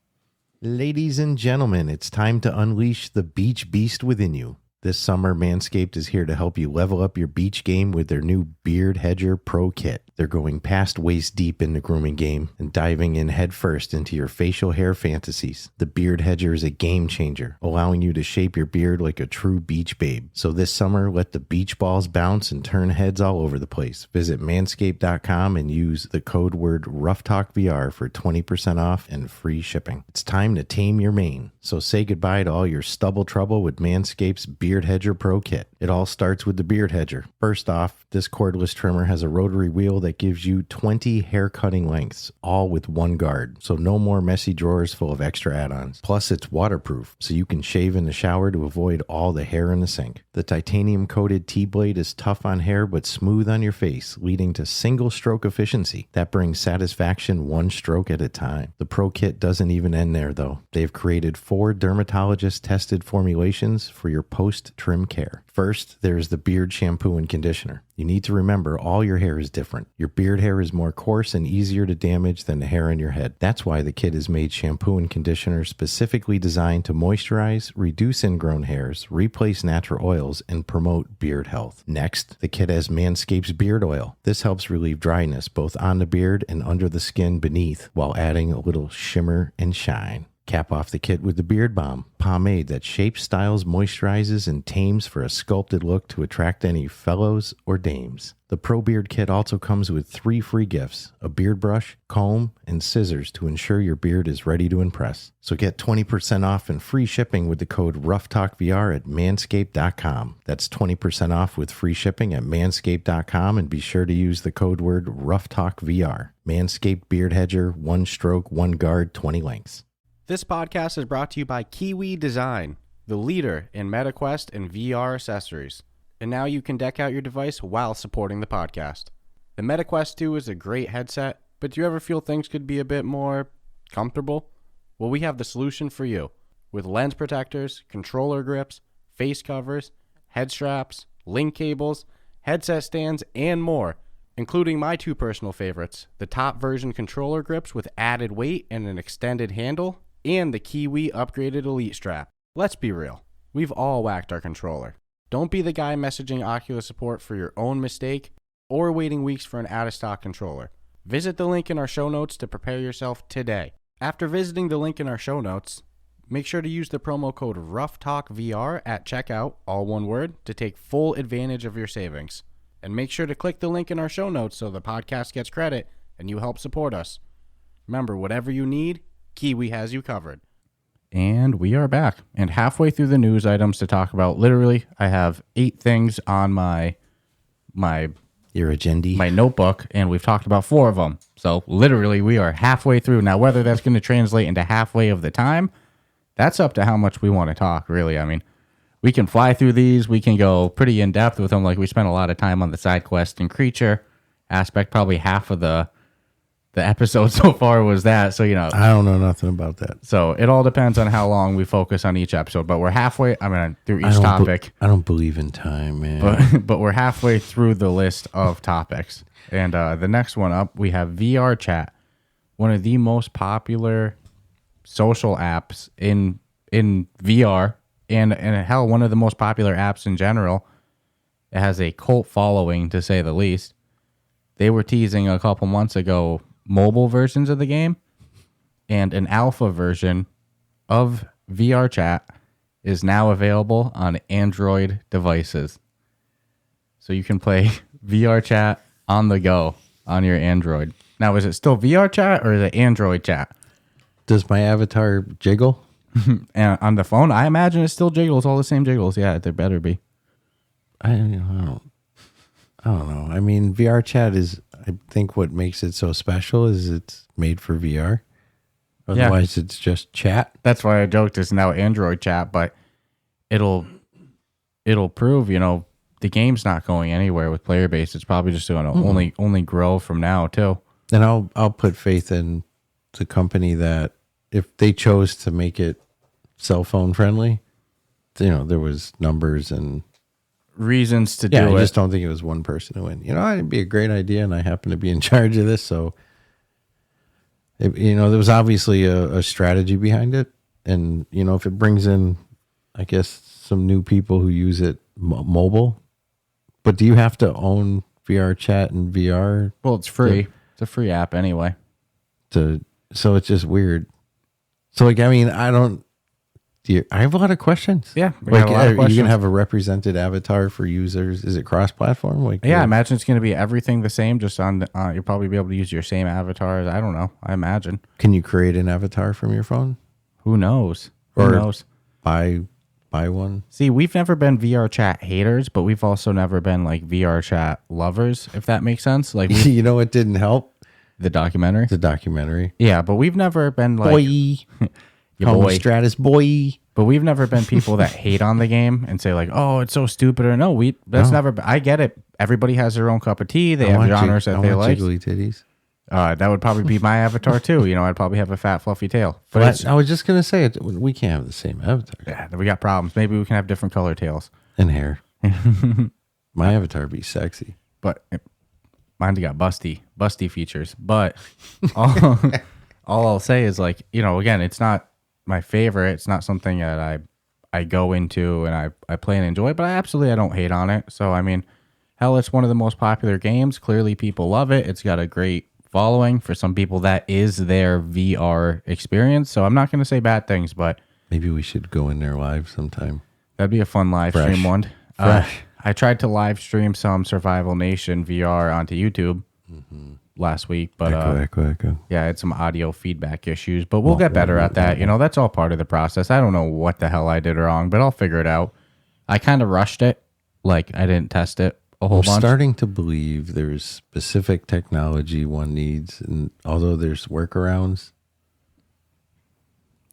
Ladies and gentlemen, it's time to unleash the beach beast within you. This summer, Manscaped is here to help you level up your beach game with their new Beard Hedger Pro Kit. They're going past waist deep in the grooming game and diving in headfirst into your facial hair fantasies. The Beard Hedger is a game changer, allowing you to shape your beard like a true beach babe. So this summer, let the beach balls bounce and turn heads all over the place. Visit manscaped.com and use the code word RuffTalkVR for 20% off and free shipping. It's time to tame your mane. So say goodbye to all your stubble trouble with Manscaped's Beard Hedger Pro Kit. It all starts with the Beard Hedger. First off, this cordless trimmer has a rotary wheel that gives you 20 hair cutting lengths, all with one guard. So no more messy drawers full of extra add-ons. Plus, it's waterproof, so you can shave in the shower to avoid all the hair in the sink. The titanium-coated T-blade is tough on hair but smooth on your face, leading to single-stroke efficiency. That brings satisfaction one stroke at a time. The Pro Kit doesn't even end there, though. They've created 4 dermatologist-tested formulations for your post-trim care. First, there's the beard shampoo and conditioner. You need to remember all your hair is different. Your beard hair is more coarse and easier to damage than the hair on your head. That's why the kit has made shampoo and conditioner specifically designed to moisturize, reduce ingrown hairs, replace natural oils, and promote beard health. Next, the kit has Manscaped's Beard Oil. This helps relieve dryness both on the beard and under the skin beneath while adding a little shimmer and shine. Cap off the kit with the Beard Balm, pomade that shapes, styles, moisturizes, and tames for a sculpted look to attract any fellows or dames. The Pro Beard Kit also comes with 3 free gifts, a beard brush, comb, and scissors to ensure your beard is ready to impress. So get 20% off and free shipping with the code RuffTalkVR at manscaped.com. That's 20% off with free shipping at manscaped.com, and be sure to use the code word RuffTalkVR. Manscaped Beard Hedger, 1 stroke, 1 guard, 20 lengths. This podcast is brought to you by Kiwi Design, the leader in MetaQuest and VR accessories. And now you can deck out your device while supporting the podcast. The MetaQuest 2 is a great headset, but do you ever feel things could be a bit more comfortable? Well, we have the solution for you. With lens protectors, controller grips, face covers, head straps, link cables, headset stands, and more, including my 2 personal favorites, the top version controller grips with added weight and an extended handle, and the Kiwi upgraded Elite strap. Let's be real, we've all whacked our controller. Don't be the guy messaging Oculus support for your own mistake or waiting weeks for an out-of-stock controller. Visit the link in our show notes to prepare yourself today. After visiting the link in our show notes, make sure to use the promo code RuffTalkVR at checkout, all one word, to take full advantage of your savings. And make sure to click the link in our show notes so the podcast gets credit and you help support us. Remember, whatever you need, Kiwi has you covered. And we are back. And halfway through the news items to talk about, literally, I have 8 things on my your agenda, my notebook, and we've talked about 4 of them. So literally, we are halfway through. Now, whether that's going to translate into halfway of the time, that's up to how much we want to talk, really. I mean, we can fly through these. We can go pretty in-depth with them. Like, we spent a lot of time on the SideQuest and creature aspect. Probably half of the episode so far was that. So, you know. I don't know nothing about that. So, it all depends on how long we focus on each episode. But we're halfway, through each topic. I don't believe in time, man. But we're halfway through the list of topics. And the next one up, we have VR chat. one of the most popular social apps in VR, and hell, one of the most popular apps in general. It has a cult following, to say the least. They were teasing a couple months ago mobile versions of the game, and an alpha version of VR chat is now available on Android devices. So you can play VR chat on the go on your Android. Now, is it still VR chat or is it Android chat? Does my avatar jiggle? And on the phone, I imagine it still jiggles, all the same jiggles. Yeah, there better be. I don't know. I mean, VR chat is, I think what makes it so special is it's made for VR. Otherwise, it's just chat. That's why I joked it's now Android chat, but it'll prove, the game's not going anywhere with player base. It's probably just going to only grow from now too. And I'll put faith in the company that if they chose to make it cell phone friendly, there was numbers and reasons to do it. I just don't think it was one person who went, it'd be a great idea, and I happen to be in charge of this. So, there was obviously a strategy behind it. And, if it brings in, I guess, some new people who use it mobile, but do you have to own VR chat and VR? Well, it's free. It's a free app anyway. So it's just weird. So, I have a lot of questions. Yeah. Are you going to have a represented avatar for users? Is it cross-platform? I imagine it's going to be everything the same, just on you'll probably be able to use your same avatars. I don't know. I imagine. Can you create an avatar from your phone? Who knows? Who knows? Buy one? See, we've never been VR chat haters, but we've also never been like VR chat lovers, if that makes sense. Like, it didn't help? The documentary. Yeah, but we've never been like... Boy. Boy. Stratus boy. But we've never been people that hate on the game and say like, "Oh, it's so stupid," or never. I get it. Everybody has their own cup of tea. They have genres that they like. Jiggly titties. That would probably be my avatar too. I'd probably have a fat, fluffy tail. But I was just gonna say we can't have the same avatar. Yeah, we got problems. Maybe we can have different color tails and hair. My avatar be sexy, but mine got busty features. But all I'll say is like, again, it's not my favorite. It's not something that I go into and I play and enjoy, but I don't hate on it. So, I mean, hell, it's one of the most popular games. Clearly people love it. It's got a great following. For some people, that is their VR experience. So I'm not going to say bad things, but maybe we should go in there live sometime. That'd be a fun live stream one. I tried to live stream some Survival Nation VR onto YouTube last week, but echo. Yeah, I had some audio feedback issues, but we'll get better at that. That's all part of the process. I don't know what the hell I did wrong, but I'll figure it out. I kind of rushed it. Like, I didn't test it a whole bunch. I'm starting to believe there's specific technology one needs, and although there's workarounds,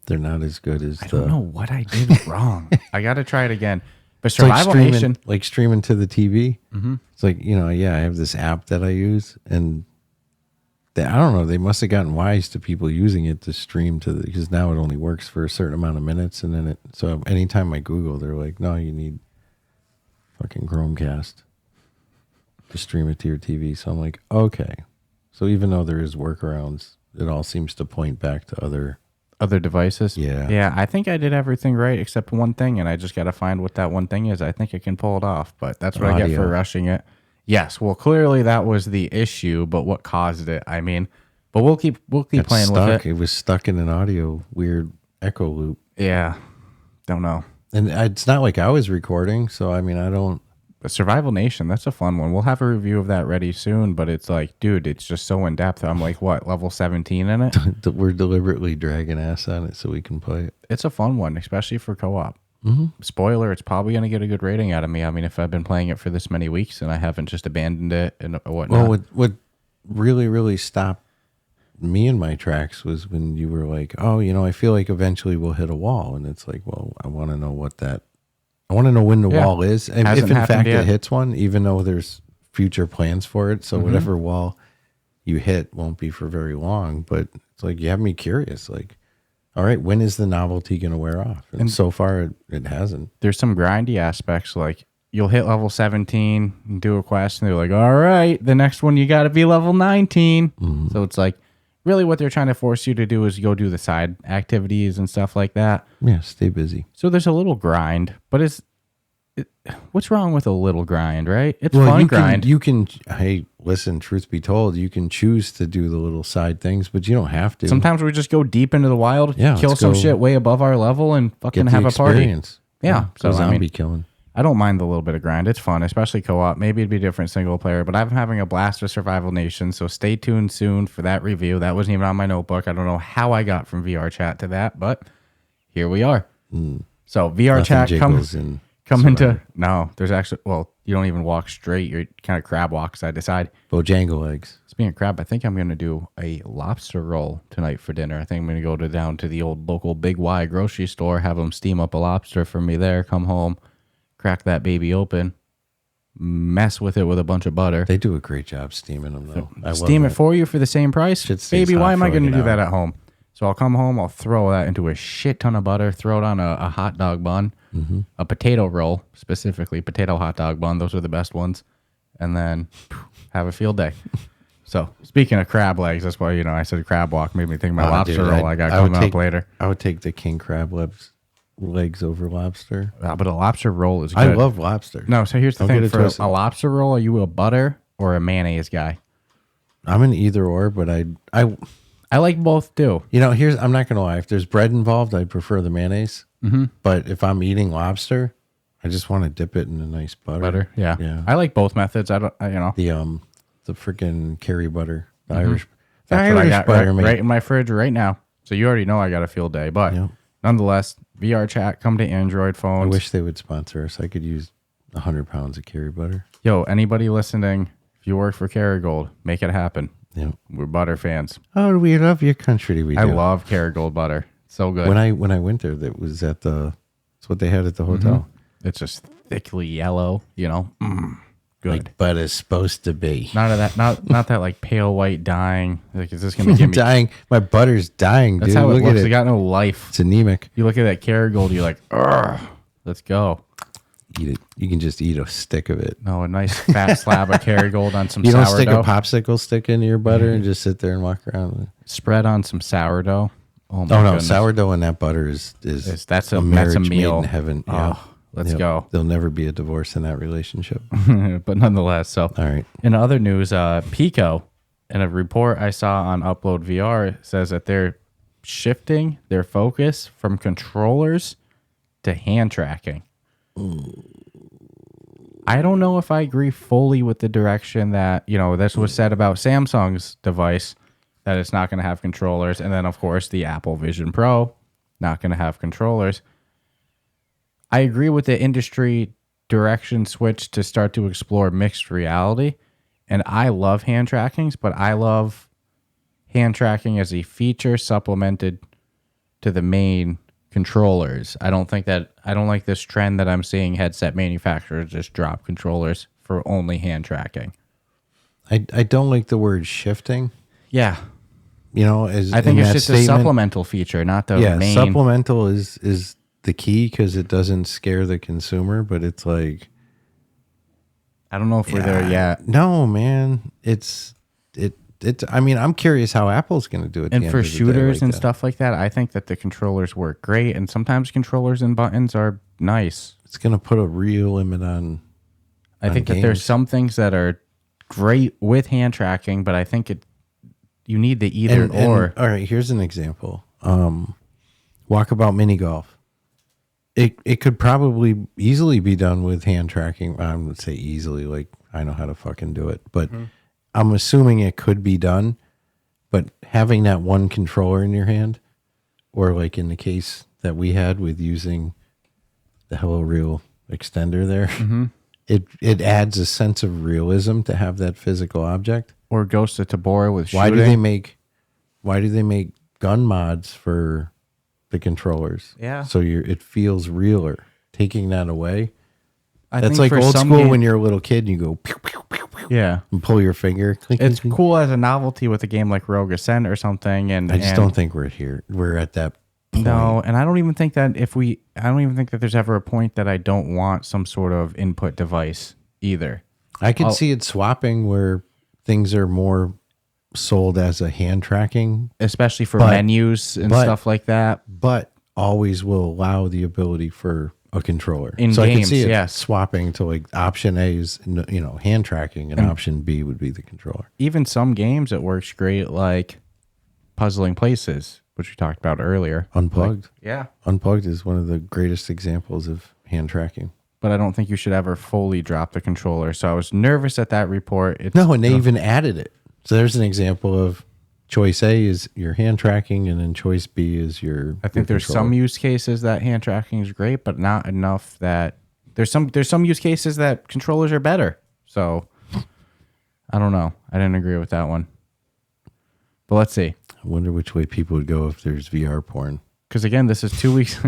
they're not as good as I don't know what I did wrong. I got to try it again. But Survival Nation, like streaming to the TV. Mm-hmm. It's like, I have this app that I use, and I don't know, they must have gotten wise to people using it to stream because now it only works for a certain amount of minutes, and then so anytime I Google, they're like, no, you need fucking Chromecast to stream it to your TV. So I'm like, okay. So even though there is workarounds, it all seems to point back to other devices. Yeah, I think I did everything right except one thing, and I just got to find what that one thing is. I think I can pull it off, but that's what I get for rushing it. Yes, well, clearly that was the issue, but what caused it? I mean, but we'll keep playing with it. It was stuck in an audio weird echo loop. Yeah, don't know. And it's not like I was recording, so I mean, I don't. But Survival Nation, that's a fun one. We'll have a review of that ready soon, but it's like, dude, it's just so in depth. I'm like, what, level 17 in it? We're deliberately dragging ass on it so we can play it. It's a fun one, especially for co-op. Mm-hmm. Spoiler, it's probably going to get a good rating out of me. I mean, if I've been playing it for this many weeks and I haven't just abandoned it and whatnot. Well, what really, really stopped me in my tracks was when you were like, oh, I feel like eventually we'll hit a wall. And it's like, well, I want to know when the wall is. And if in fact it hits one, even though there's future plans for it. So whatever wall you hit won't be for very long. But it's like, you have me curious. Like, all right, when is the novelty going to wear off? And so far, it hasn't. There's some grindy aspects. Like, you'll hit level 17 and do a quest, and they're like, all right, the next one, you got to be level 19. So it's like, really what they're trying to force you to do is go do the side activities and stuff like that. Yeah, stay busy. So there's a little grind, but what's wrong with a little grind, right? It's fun grind. Hey, listen, truth be told, you can choose to do the little side things, but you don't have to. Sometimes we just go deep into the wild, kill some shit way above our level, and fucking have a party. Yeah. So zombie killing. I don't mind the little bit of grind. It's fun, especially co-op. Maybe it'd be different single player, but I'm having a blast with Survival Nation, so stay tuned soon for that review. That wasn't even on my notebook. I don't know how I got from VR chat to that, but here we are. So VR chat come into... No, there's actually... Well, you don't even walk straight. You're kind of crab walk side to side. Bojangle eggs. Speaking of crab, I think I'm going to do a lobster roll tonight for dinner. I think I'm going to go down to the old local Big Y grocery store, have them steam up a lobster for me there, come home, crack that baby open, mess with it with a bunch of butter. They do a great job steaming them, though. Steam it for you for the same price? Baby, why am I going to do that at home? So I'll come home, I'll throw that into a shit ton of butter, throw it on a hot dog bun, a potato roll, specifically potato hot dog bun. Those are the best ones. And then have a field day. So speaking of crab legs, that's why, I said crab walk made me think of my lobster roll I got coming up later. I would take the king crab legs over lobster. But a lobster roll is good. I love lobster. No, so here's the thing. For a lobster roll, are you a butter or a mayonnaise guy? I'm an either or, but I like both too. I'm not going to lie. If there's bread involved, I prefer the mayonnaise. But if I'm eating lobster, I just want to dip it in a nice butter. Yeah. I like both methods. The freaking curry butter, the Irish. That's what I got right in my fridge right now. So you already know I got a field day, but nonetheless, VR chat, come to Android phones. I wish they would sponsor us. I could use 100 pounds of curry butter. Yo, anybody listening, if you work for Kerrygold, make it happen. Yeah, we're butter fans. Oh, we love your country. I love Kerrygold butter. So good. When I went there, that was it's what they had at the hotel. It's just thickly yellow. Good. Like butter's supposed to be. None of that. Not that like pale white dying. Like, is this gonna give me dying? My butter's dying. That's dude. how it looks. It. It got no life. It's anemic. You look at that Kerrygold, you're like, let's go. Eat it. You can just eat a stick of it. No, a nice fat slab of Kerrygold on some. You don't sourdough. stick a popsicle stick into your butter and just sit there and walk around with it. Spread on some sourdough. Oh my goodness. Sourdough and that butter is that's a marriage meal made in heaven. Let's go. There'll never be a divorce in that relationship. But nonetheless, so all right. In other news, Pico, in a report I saw on Upload VR, says that they're shifting their focus from controllers to hand tracking. I don't know if I agree fully with the direction that, this was said about Samsung's device, that it's not going to have controllers. And then, of course, the Apple Vision Pro, not going to have controllers. I agree with the industry direction switch to start to explore mixed reality. And I love hand trackings, but I love hand tracking as a feature supplemented to the main controllers. I don't like this trend that I'm seeing headset manufacturers just drop controllers for only hand tracking. I don't like the word shifting. Yeah. I think it's just a supplemental feature, not the main. Supplemental is the key because it doesn't scare the consumer, but it's like, I don't know if we're there yet. No, man. I'm curious how Apple's going to do it. And for shooters and stuff like that, I think that the controllers work great. And sometimes controllers and buttons are nice. It's going to put a real limit on. I think that there's some things that are great with hand tracking, but I think you need the either or. All right, here's an example. Walkabout mini golf. It could probably easily be done with hand tracking. I would say easily, like I know how to fucking do it, but I'm assuming it could be done. But having that one controller in your hand, or like in the case that we had with using the Hello Real extender there, it adds a sense of realism to have that physical object. Or Ghost of Tabora with shooting. Why do they make gun mods for the controllers? Yeah. So it feels realer. Taking that away. That's like old school when you're a little kid and you go pew, pew, pew, pew, yeah, and pull your finger. It's cool as a novelty with a game like Rogue Ascent or something. And I just don't think we're here. We're at that point. No, and I don't even think that there's ever a point that I don't want some sort of input device either. I could see it swapping where things are more sold as a hand tracking, especially for menus and stuff like that. But always will allow the ability for a controller. In so games, I can see it yes. swapping to like option A is, you know, hand tracking, and option B would be the controller. Even some games it works great, like Puzzling Places, which we talked about earlier. Unplugged. Like, yeah. Unplugged is one of the greatest examples of hand tracking. But I don't think you should ever fully drop the controller. So I was nervous at that report. And they even added it. So there's an example of choice A is your hand tracking, and then choice B is your. I think there's some use cases that hand tracking is great, but not enough that there's some use cases that controllers are better. So I don't know. I didn't agree with that one. But let's see. I wonder which way people would go if there's VR porn. Because again, this is 2 weeks.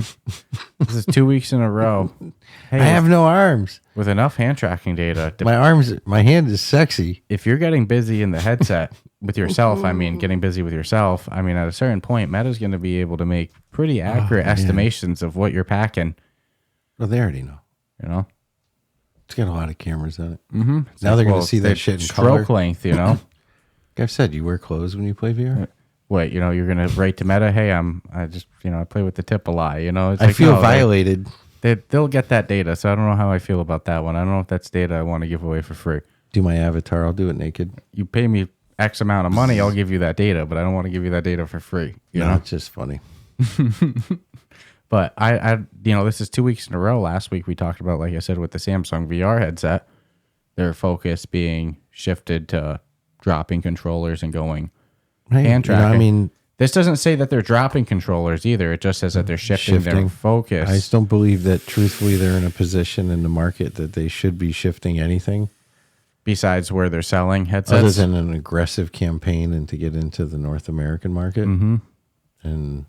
This is 2 weeks in a row. Hey, I have no arms. With enough hand tracking data, My hand is sexy. if you're getting busy in the headset with yourself, getting busy with yourself, at a certain point, Meta's going to be able to make pretty accurate estimations of what you're packing. Well, they already know. You know, It's got a lot of cameras on it. mm-hmm. Now they're going to see that shit in stroke color. length. You know, Like I've said, you wear clothes when you play VR. what you're going to write to Meta? Hey, I play with the tip a lot. You know, it's I feel violated. They'll get that data. So I don't know how I feel about that one. I don't know if that's data I want to give away for free. Do my avatar. I'll do it naked. You pay me X amount of money, I'll give you that data, but I don't want to give you that data for free. You know, it's just funny. But I this is 2 weeks in a row. Last week we talked about, like I said, with the Samsung VR headset, their focus being shifted to dropping controllers and going hand tracking. This doesn't say that they're dropping controllers either. It just says that they're shifting their focus. I just don't believe that, truthfully, they're in a position in the market that they should be shifting anything. Besides where they're selling headsets? Other than an aggressive campaign and to get into the North American market and,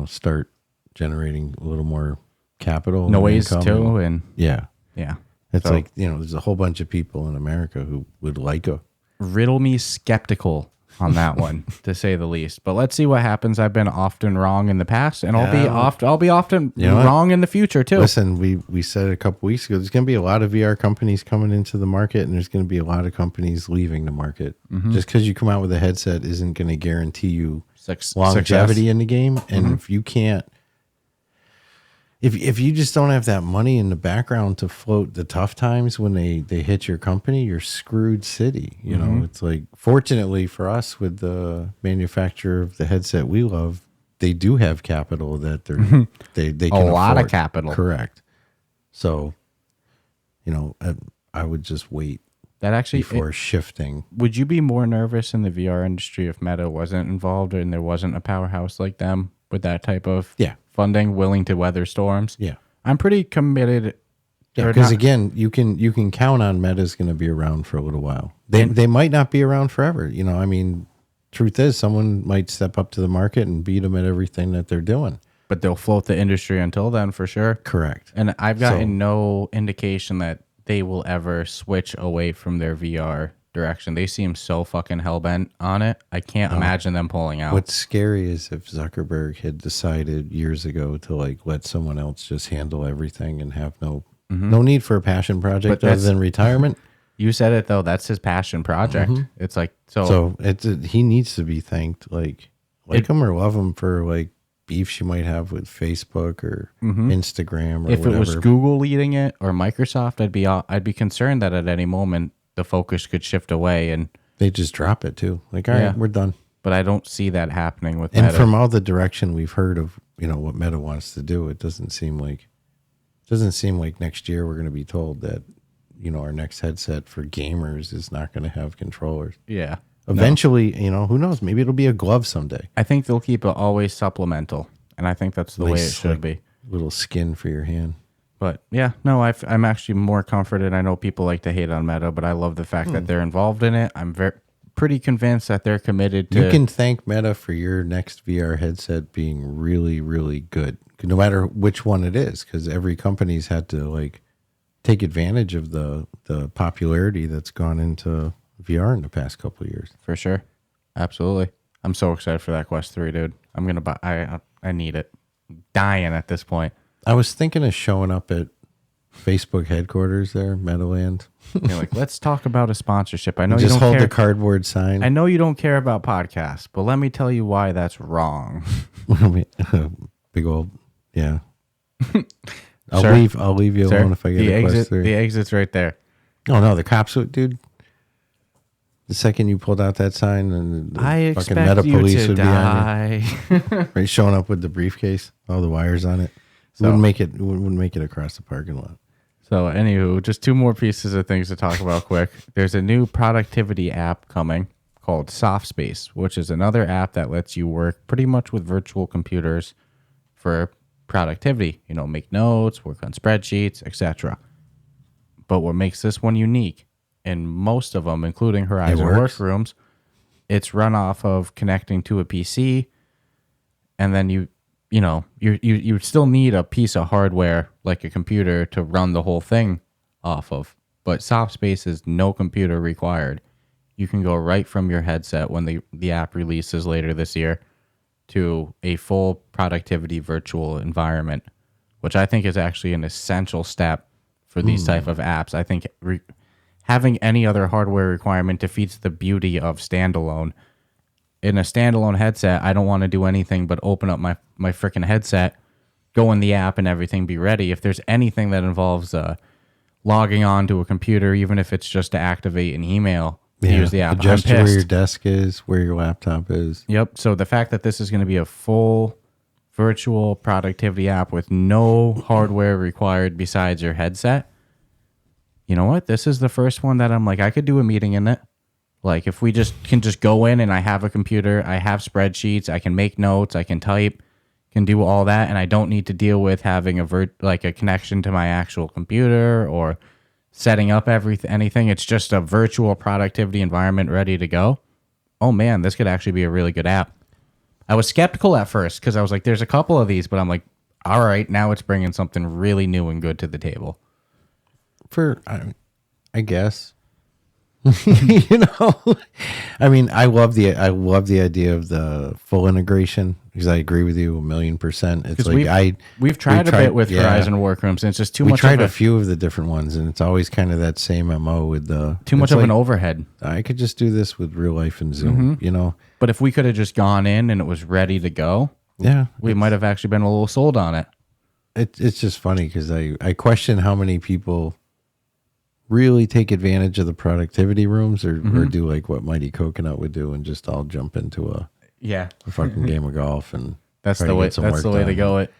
start generating a little more capital. Noise, too. And yeah. Yeah. It's there's a whole bunch of people in America who would like a... Riddle me skeptical on that one, to say the least. But let's see what happens. I've been often wrong in the past, and I'll be often wrong in the future too. Listen, we said a couple weeks ago, there's going to be a lot of VR companies coming into the market, and there's going to be a lot of companies leaving the market. Just because you come out with a headset isn't going to guarantee you longevity in the game. And if you can't, if you just don't have that money in the background to float the tough times when they hit your company, you're screwed city. You know, it's like, fortunately for us, with the manufacturer of the headset we love, they do have capital that they can a lot afford. of capital. Correct. So, I would just wait that actually before shifting. Would you be more nervous in the VR industry if Meta wasn't involved and there wasn't a powerhouse like them with that type of funding, willing to weather storms? Yeah. I'm pretty committed. Yeah, because again, you can count on Meta's going to be around for a little while. They might not be around forever. Truth is, someone might step up to the market and beat them at everything that they're doing. But they'll float the industry until then, for sure. Correct. And I've gotten no indication that they will ever switch away from their VR direction. They seem so fucking hell-bent on it. I can't imagine them pulling out. What's scary is if Zuckerberg had decided years ago to let someone else just handle everything and have no need for a passion project other than retirement. You said it though. That's his passion project. It's like so. He needs to be thanked. Like him or love him for beefs you might have with Facebook or Instagram or if whatever. It was Google leading it or Microsoft, I'd be concerned that at any moment the focus could shift away and they just drop it too. All right, we're done. But I don't see that happening with Meta. And from all the direction we've heard of, what Meta wants to do, it doesn't seem like next year we're going to be told that, our next headset for gamers is not going to have controllers. Yeah. Eventually, who knows? Maybe it'll be a glove someday. I think they'll keep it always supplemental, and I think that's the way it should be. Little skin for your hand. But yeah, no, I'm actually more comforted. I know people like to hate on Meta, but I love the fact that they're involved in it. I'm pretty convinced that they're committed to... You can thank Meta for your next VR headset being really, really good, no matter which one it is, because every company's had to take advantage of the popularity that's gone into VR in the past couple of years. For sure. Absolutely. I'm so excited for that Quest 3, dude. I'm going to buy... I need it. I'm dying at this point. I was thinking of showing up at Facebook headquarters there, Meadowland. You're like, let's talk about a sponsorship. I know you Just don't hold care. the cardboard sign. I know you don't care about podcasts, but let me tell you why that's wrong. Big old, yeah. I'll Sir? leave you alone if I get the a exit. quest through. The exit's right there. Oh no, the cops would, dude. The second you pulled out that sign, and the I fucking expect meta you police to would die. be on you. Right, showing up with the briefcase, all the wires on it. Wouldn't make it across the parking lot. So, anywho, just two more pieces of things to talk about quick. There's a new productivity app coming called SoftSpace, which is another app that lets you work pretty much with virtual computers for productivity. You know, make notes, work on spreadsheets, etc. But what makes this one unique, in most of them, including Horizon Workrooms, it's run off of connecting to a PC, and then you still need a piece of hardware like a computer to run the whole thing off of. But SoftSpace is no computer required. You can go right from your headset when the app releases later this year to a full productivity virtual environment, which I think is actually an essential step for these type of apps. I think having any other hardware requirement defeats the beauty of standalone. In a standalone headset, I don't want to do anything but open up my freaking headset, go in the app, and everything be ready. If there's anything that involves logging on to a computer, even if it's just to activate an email, use the app. Adjust where your desk is, where your laptop is. Yep. So the fact that this is going to be a full virtual productivity app with no hardware required besides your headset, you know what? This is the first one that I'm like, I could do a meeting in it. Like if we can just go in and I have a computer, I have spreadsheets, I can make notes, I can type, can do all that, and I don't need to deal with having a connection to my actual computer or setting up anything. It's just a virtual productivity environment ready to go. Oh man, this could actually be a really good app. I was skeptical at first because I was like, there's a couple of these, but I'm like, all right, now it's bringing something really new and good to the table. I guess. You know, I mean, I love the idea of the full integration because I agree with you 1,000,000%. It's like we've tried a bit with Horizon Workrooms, and it's just too much. We tried a few of the different ones, and it's always kind of that same MO with the too much of an overhead. I could just do this with real life and Zoom, you know. But if we could have just gone in and it was ready to go, we might have actually been a little sold on it. It's just funny because I question how many people really take advantage of the productivity rooms or do like what Mighty Coconut would do and just all jump into a fucking game of golf, and that's the way to go. It,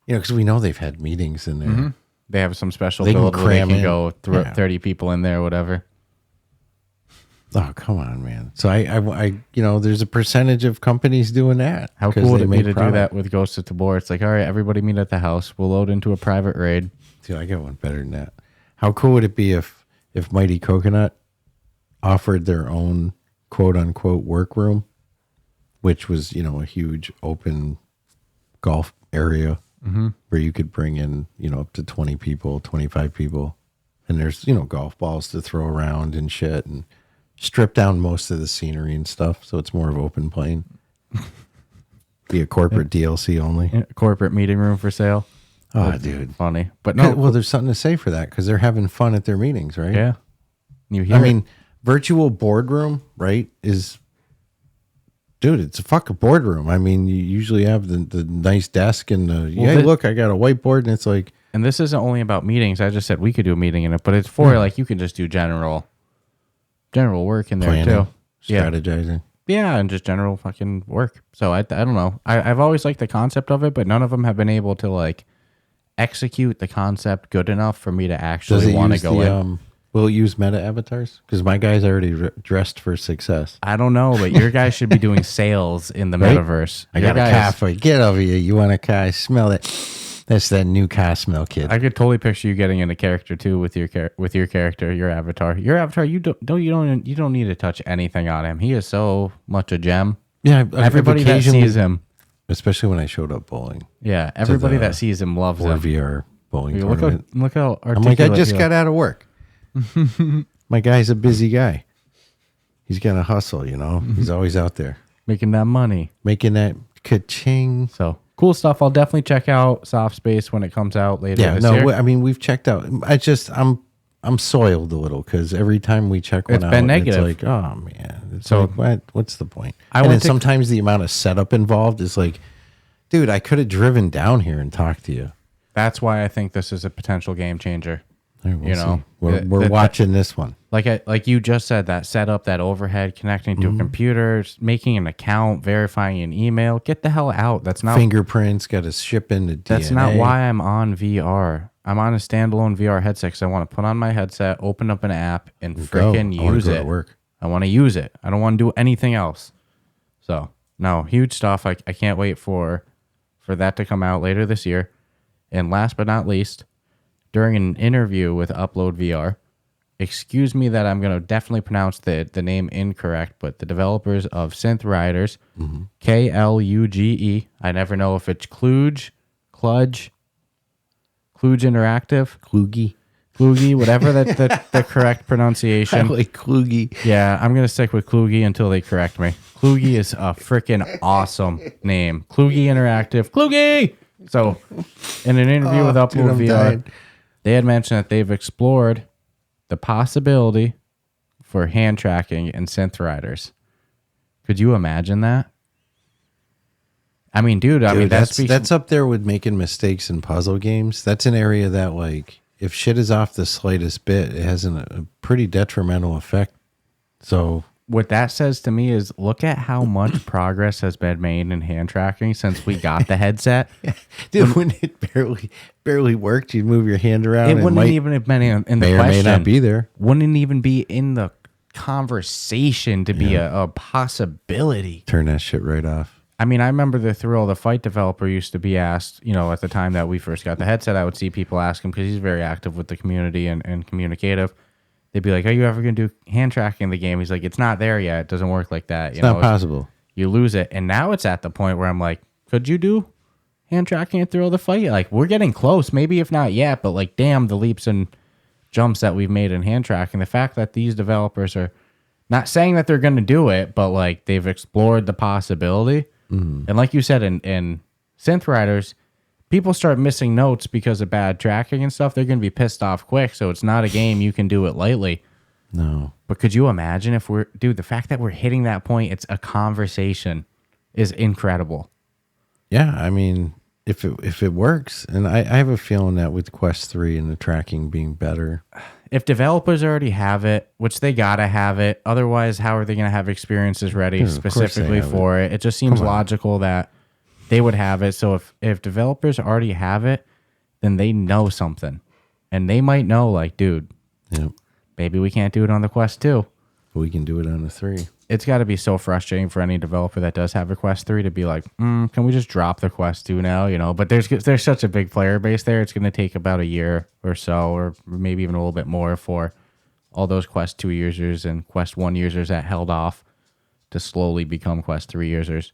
you know, because we know they've had meetings in there. They have some special build where they can go 30 people in there, whatever. Oh, come on, man. So I you know, there's a percentage of companies doing that. How cool would it be to do that with Ghost of Tabor? It's like, all right, everybody meet at the house. We'll load into a private raid. Dude, I got one better than that. How cool would it be if Mighty Coconut offered their own quote unquote workroom, which was, you know, a huge open golf area where you could bring in, you know, up to 20 people, 25 people. And there's, you know, golf balls to throw around and shit, and strip down most of the scenery and stuff. So it's more of open plane. Be a corporate DLC only. Yeah, corporate meeting room for sale. Oh, dude. Funny. But no. Well, there's something to say for that because they're having fun at their meetings, right? Yeah. You hear it. Virtual boardroom, right, is, dude, it's a fucking boardroom. I mean, you usually have the nice desk and look, I got a whiteboard, and it's like. And this isn't only about meetings. I just said we could do a meeting in it, but it's for like you can just do general work in there planning, too. Strategizing. Yeah, and just general fucking work. So I don't know. I've always liked the concept of it, but none of them have been able to like execute the concept good enough for me to actually want to go in. Will it use meta avatars? Because my guy's already dressed for success. I don't know, but your guy should be doing sales in the metaverse. I got a car for you. Get over here. You want a car? Smell it. That's that new car smell, kid. I could totally picture you getting into character too with your character, your avatar. Your avatar, you don't need to touch anything on him. He is so much a gem. Yeah, everybody that sees him, especially when I showed up bowling. Yeah, everybody that sees him loves him. VR bowling tournament. Look how articulate. I'm like, I just got out of work. My guy's a busy guy. He's got to hustle, you know. He's always out there making that money, making that ka-ching. So cool stuff. I'll definitely check out Soft Space when it comes out later Yeah, this no, year. I mean, we've checked out. I'm soiled a little because every time we check one It's out, been negative. it's like, oh man, it's So- like, what's the point? I And then went to- sometimes the amount of setup involved is like, dude, I could have driven down here and talked to you. That's why I think this is a potential game changer. All right, we'll You know, see. we're watching this one. Like you just said, that setup, that overhead, connecting to a computer, making an account, verifying an email. Get the hell out. That's not Fingerprints got to ship in the DNA. That's not why I'm on VR. I'm on a standalone VR headset because I want to put on my headset, open up an app, and freaking use it. Work. I want to use it. I don't want to do anything else. So, no, huge stuff. I can't wait for that to come out later this year. And last but not least, during an interview with Upload VR, excuse me that I'm going to definitely pronounce the name incorrect, but the developers of Synth Riders, Kluge, I never know if it's Kluge Interactive, Kluge, whatever the correct pronunciation. I like Kluge. Yeah, I'm going to stick with Kluge until they correct me. Kluge is a freaking awesome name. Kluge Interactive. Kluge! So, in an interview with Upload VR, dying. they had mentioned that they've explored the possibility for hand tracking in Synth Riders. Could you imagine that? I mean, dude, That's up there with making mistakes in puzzle games. That's an area that, like, if shit is off the slightest bit, it has a pretty detrimental effect. So what that says to me is look at how much progress has been made in hand tracking since we got the headset. dude, when it barely worked, you'd move your hand around. It and wouldn't might even have been in the may or question. may not be there. Wouldn't even be in the conversation to be a possibility. Turn that shit right off. I mean, I remember the Thrill the Fight developer used to be asked, you know, at the time that we first got the headset, I would see people ask him because he's very active with the community and communicative. They'd be like, are you ever going to do hand tracking in the game? He's like, it's not there yet. It doesn't work like that. It's not possible. You lose it. And now it's at the point where I'm like, could you do hand tracking and Thrill the Fight? Like, we're getting close. Maybe if not yet, but like, damn, the leaps and jumps that we've made in hand tracking. The fact that these developers are not saying that they're going to do it, but like they've explored the possibility. And like you said, in Synth Riders, people start missing notes because of bad tracking and stuff. They're going to be pissed off quick. So it's not a game you can do it lightly. No. But could you imagine if the fact that we're hitting that point, it's a conversation, is incredible. Yeah, I mean, if it works, and I have a feeling that with Quest 3 and the tracking being better. If developers already have it, which they gotta have it, otherwise, how are they going to have experiences ready specifically for it? It just seems logical that they would have it. So if developers already have it, then they know something, and they might know, like, dude, maybe we can't do it on the Quest 2. But we can do it on the 3. It's got to be so frustrating for any developer that does have a Quest 3 to be like, can we just drop the Quest 2 now? You know, but there's such a big player base there. It's going to take about a year or so, or maybe even a little bit more for all those Quest 2 users and Quest 1 users that held off to slowly become Quest 3 users.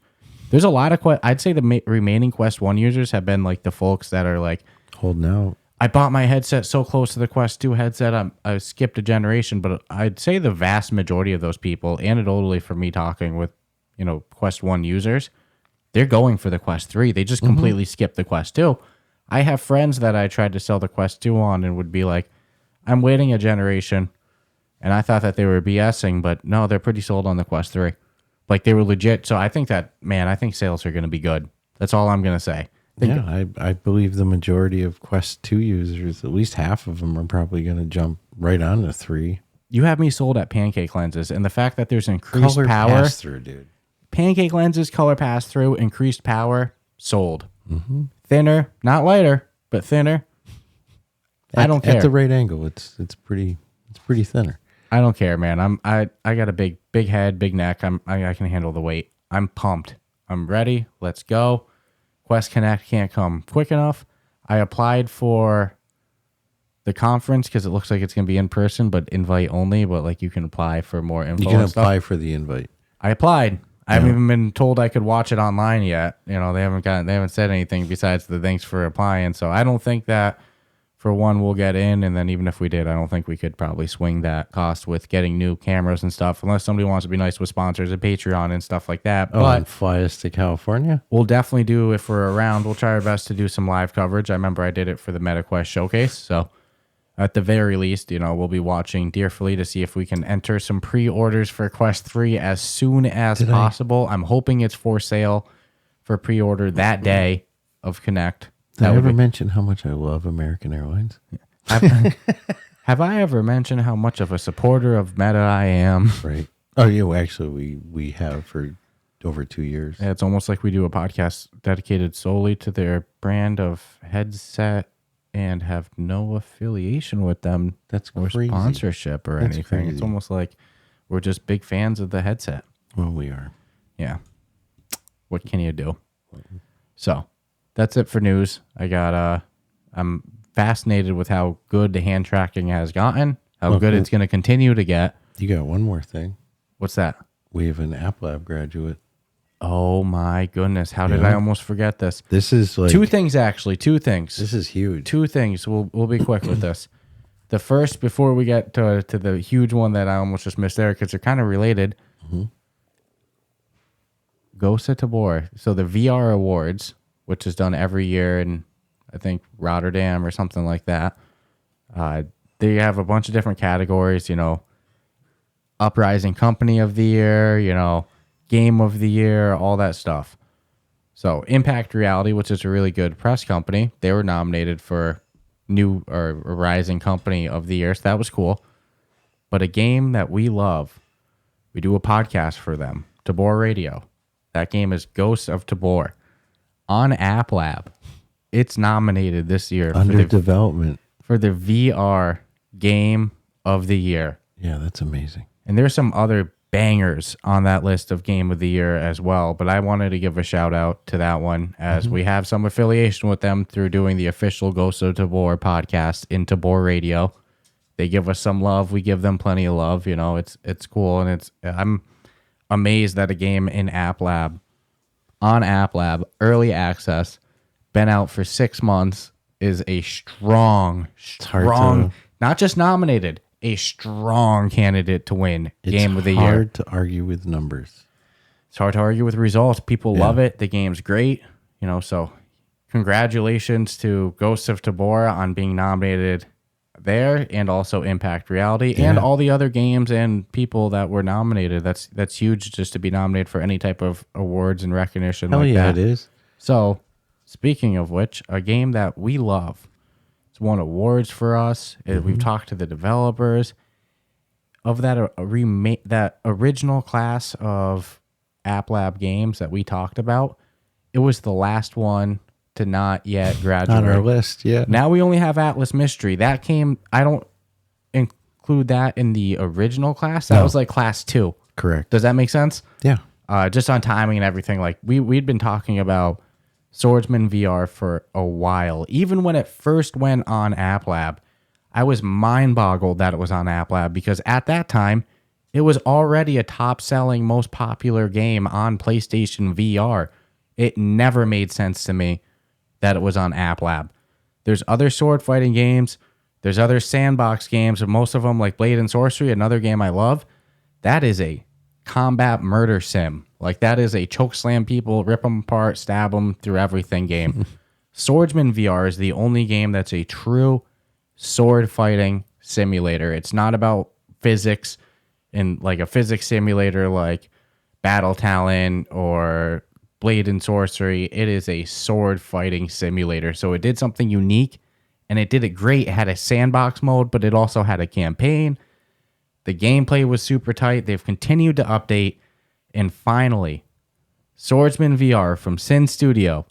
There's a lot of I'd say the remaining Quest 1 users have been like the folks that are like holding out. I bought my headset so close to the Quest 2 headset, I skipped a generation, but I'd say the vast majority of those people, anecdotally for me talking with, you know, Quest 1 users, they're going for the Quest 3. They just completely skipped the Quest 2. I have friends that I tried to sell the Quest 2 on and would be like, I'm waiting a generation, and I thought that they were BSing, but no, they're pretty sold on the Quest 3. Like, they were legit. So I think I think sales are going to be good. That's all I'm going to say. I believe the majority of Quest 2 users, at least half of them, are probably going to jump right on to 3. You have me sold at pancake lenses, and the fact that there's increased Color power. pass-through, dude. Pancake lenses, color pass-through, increased power, sold. Thinner, not lighter, but thinner. I don't care. At the right angle, it's pretty thinner. I don't care, man. I got a big head, big neck. I can handle the weight. I'm pumped. I'm ready. Let's go. Quest Connect can't come quick enough. I applied for the conference because it looks like it's going to be in person, but invite only. But like you can apply for more info. You can and apply stuff. for the invite. I applied. I haven't even been told I could watch it online yet. You know, they haven't said anything besides the thanks for applying. So I don't think that for one, we'll get in, and then even if we did, I don't think we could probably swing that cost with getting new cameras and stuff, unless somebody wants to be nice with sponsors and Patreon and stuff like that. Oh, But and fly us to California? we'll definitely do, if we're around, we'll try our best to do some live coverage. I remember I did it for the MetaQuest showcase, so at the very least, we'll be watching dearfully to see if we can enter some pre-orders for Quest 3 as soon as possible. I'm hoping it's for sale for pre-order that day of Connect. Did I ever mention how much I love American Airlines? Have I ever mentioned how much of a supporter of Meta I am? Right. Oh, yeah. Well, actually, we have for over 2 years. Yeah, it's almost like we do a podcast dedicated solely to their brand of headset and have no affiliation with them. That's or crazy. Sponsorship or That's anything. crazy. It's almost like we're just big fans of the headset. Well, we are. Yeah. What can you do? So that's it for news. I'm fascinated with how good the hand tracking has gotten, how good it's going to continue to get. You got one more thing. What's that? We have an App Lab graduate. Oh my goodness. How did I almost forget this? This is like Two things. This is huge. Two things. We'll be quick with this. The first, before we get to the huge one that I almost just missed there, because they're kind of related. Ghost of Tabor. So the VR Awards, which is done every year in, I think, Rotterdam or something like that. They have a bunch of different categories, Uprising Company of the Year, Game of the Year, all that stuff. So Impact Reality, which is a really good press company, they were nominated for New or Rising Company of the Year. So that was cool. But a game that we love, we do a podcast for them, Tabor Radio. That game is Ghosts of Tabor on App Lab. It's nominated this year Under development for the VR Game of the Year. Yeah, that's amazing. And there's some other bangers on that list of Game of the Year as well. But I wanted to give a shout out to that one as we have some affiliation with them through doing the official Ghost of Tabor podcast in Tabor Radio. They give us some love. We give them plenty of love. It's cool. And I'm amazed that a game in App Lab, on App Lab, early access, been out for 6 months, is a strong, not just nominated, a strong candidate to win Game of the Year. It's hard to argue with numbers. It's hard to argue with results. People love it. The game's great. So congratulations to Ghosts of Tabor on being nominated there, and also Impact Reality and all the other games and people that were nominated. That's huge, just to be nominated for any type of awards and recognition. Hell like yeah, that. it is. So speaking of which, a game that we love, it's won awards for us. We've talked to the developers of that that original class of App Lab games that we talked about. It was the last one to not yet graduate. On our list, yeah. Now we only have Atlas Mystery. That came, I don't include that in the original class. That was like class 2. Correct. Does that make sense? Yeah. Just on timing and everything. Like we'd been talking about Swordsman VR for a while. Even when it first went on App Lab, I was mind boggled that it was on App Lab, because at that time, it was already a top selling, most popular game on PlayStation VR. It never made sense to me that it was on App Lab. There's other sword fighting games. There's other sandbox games, and most of them, like Blade and Sorcery, another game I love. That is a combat murder sim. Like, that is a choke slam people, rip them apart, stab them through everything game. Swordsman VR is the only game that's a true sword fighting simulator. It's not about physics in like a physics simulator like Battle Talon or Blade and Sorcery. It is a sword fighting simulator. So it did something unique, and it did it great. It had a sandbox mode, but it also had a campaign. The gameplay was super tight. They've continued to update. And finally, Swordsman VR from Sin Studio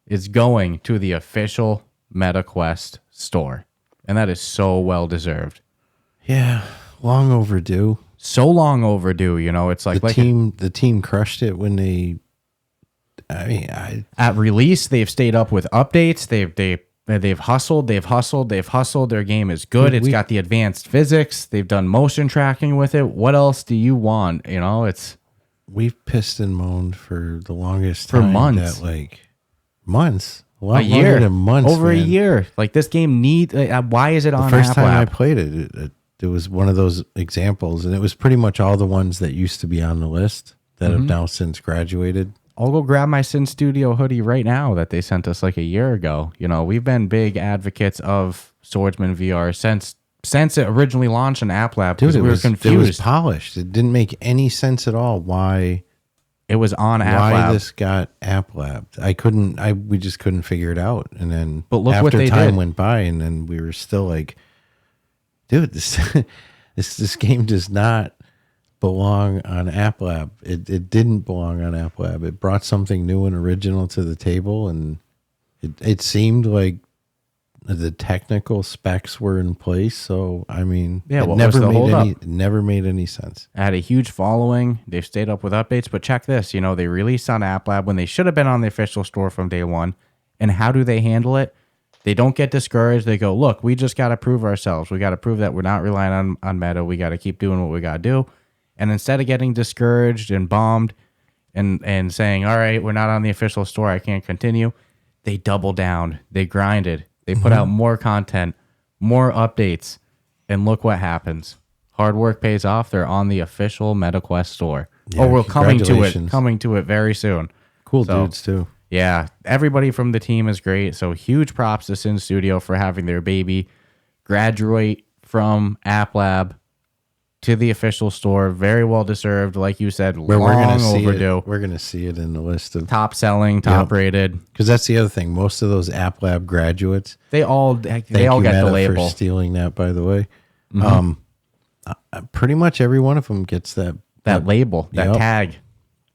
is going to the official MetaQuest store. And that is so well deserved. Yeah, long overdue. So long overdue, It's like the team crushed it when they. At release, they've stayed up with updates. They've hustled. Their game is good. It's got the advanced physics. They've done motion tracking with it. What else do you want? We've pissed and moaned for the longest time. For months. That, months. lot a year, longer than months, over man. a year. Like this game why is it on The first App time I Lab? played it was one of those examples, and it was pretty much all the ones that used to be on the list that have now since graduated. I'll go grab my Sin Studio hoodie right now that they sent us like a year ago. You know, we've been big advocates of Swordsman VR since it originally launched in App Lab because Dude, we were it confused. was polished. It didn't make any sense at all why It was on App Lab. this got App Lab. We just couldn't figure it out. And then But look after what they time did. went by, and then we were still like, dude, this game does not belong on App Lab. It didn't belong on App Lab. It brought something new and original to the table, and it seemed like the technical specs were in place. So I mean, Yeah, it what was the holdup? it never made any sense. Had a huge following. They've stayed up with updates, but check this. You know, they released on App Lab when they should have been on the official store from day one. And how do they handle it? They don't get discouraged. They go, look, we just got to prove ourselves. We got to prove that we're not relying on meta. We got to keep doing what we got to do. And instead of getting discouraged and bummed and saying, all right, we're not on the official store, I can't continue, they doubled down. They grinded. They put out more content, more updates, and look what happens. Hard work pays off. They're on the official MetaQuest store. Yeah, We're coming congratulations. to it very soon. Cool So, dudes too. Yeah, everybody from the team is great. So huge props to Sin Studio for having their baby graduate from App Lab to the official store. Very well deserved. Like you said, Where long we're gonna see overdue. it. We're gonna see it in the list of Top selling, top rated. because that's the other thing. Most of those App Lab graduates, They all thank get you, the Meta, label. for stealing that. By the way, pretty much every one of them gets that That label, that Yep. tag,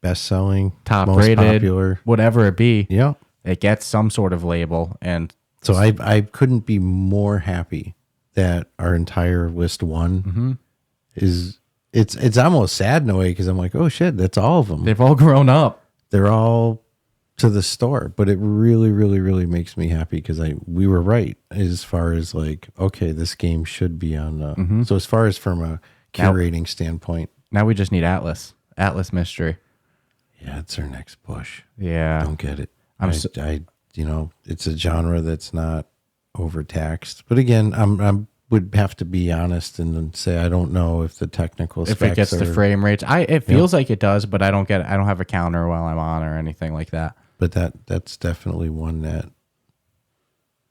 best selling, top most rated, popular. whatever it be. Yeah. It gets some sort of label. And So I couldn't be more happy that our entire list one is it's almost sad in a way because I'm like, oh shit, that's all of them. they've all grown up. They're all to the store, but it really, really, really makes me happy because we were right as far as like, okay, this game should be on. So as far as from a curating standpoint, Now we just need Atlas Mystery. yeah, it's our next push. Yeah. Don't get it. I'm it's a genre that's not overtaxed. But again, I would have to be honest and then say I don't know if the technical If specs it gets the are, frame rates, it feels like it does, but I don't have a counter while I'm on or anything like that. but that's definitely one that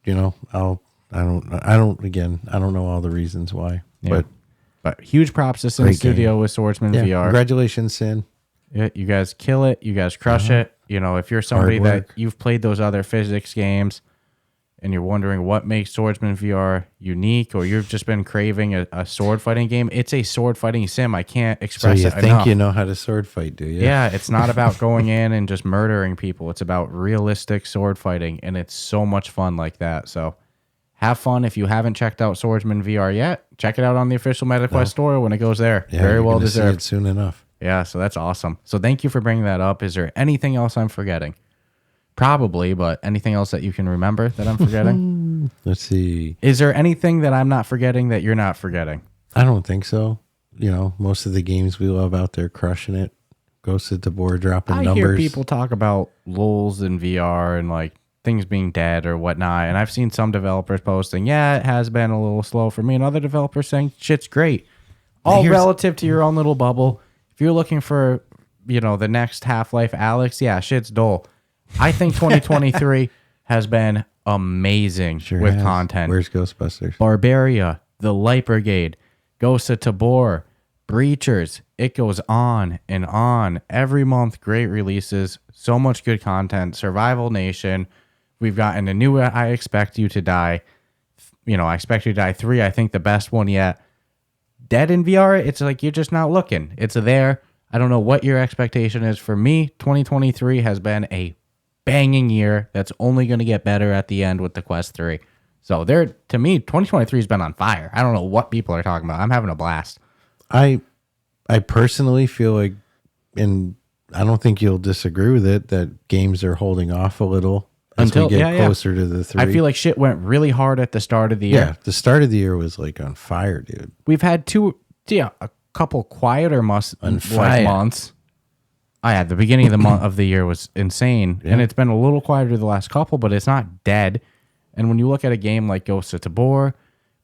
I don't know all the reasons why. Yeah. But huge props to Sin Great Studio game. with Swordsman But VR. congratulations, Sin. Yeah, you guys kill it. You guys crush it. You know, if you're somebody Hard that work. you've played those other physics games and you're wondering what makes Swordsman VR unique, or you've just been craving a sword fighting game, it's a sword fighting sim. I can't So express you it think enough. you know how to sword fight, do you? Yeah, it's not about going in and just murdering people. It's about realistic sword fighting, and it's so much fun like that. So have fun. If you haven't checked out Swordsman VR yet, check it out on the official MetaQuest store when it goes there. Yeah, Very you're well gonna see deserved. it soon enough. Yeah, so that's awesome. So thank you for bringing that up. Is there anything else I'm forgetting? Probably, but anything else that you can remember that I'm forgetting? Let's see. Is there anything that I'm not forgetting that you're not forgetting? I don't think so. Most of the games we love out there crushing it. Ghost at the board dropping I numbers. hear people talk about lulls in VR and like things being dead or whatnot, and I've seen some developers posting, yeah, it has been a little slow for me, and other developers saying shit's great. All Here's- relative to your own little bubble. If you're looking for, the next Half-Life Alex, yeah, shit's dull. I think 2023 has been amazing Sure with has. content. Where's Ghostbusters? Barbaria, The Light Brigade, Ghost of Tabor, Breachers. It goes on and on. Every month, great releases. So much good content. Survival Nation. We've gotten a new I Expect You to Die. I Expect You to Die 3. I think the best one yet. Dead in VR, it's like you're just not looking. It's there. I don't know what your expectation is. For me, 2023 has been a banging year that's only going to get better at the end with the Quest 3. So to me, 2023 has been on fire. I don't know what people are talking about. I'm having a blast. I personally feel like, and I don't think you'll disagree with it, that games are holding off a little as we get closer to the 3. I feel like shit went really hard at the start of the year. Yeah, the start of the year was like on fire, dude. We've had a couple quieter On fire. months. Oh yeah, the beginning of the month of the year was insane, and it's been a little quieter the last couple, but it's not dead. And when you look at a game like Ghost of Tabor,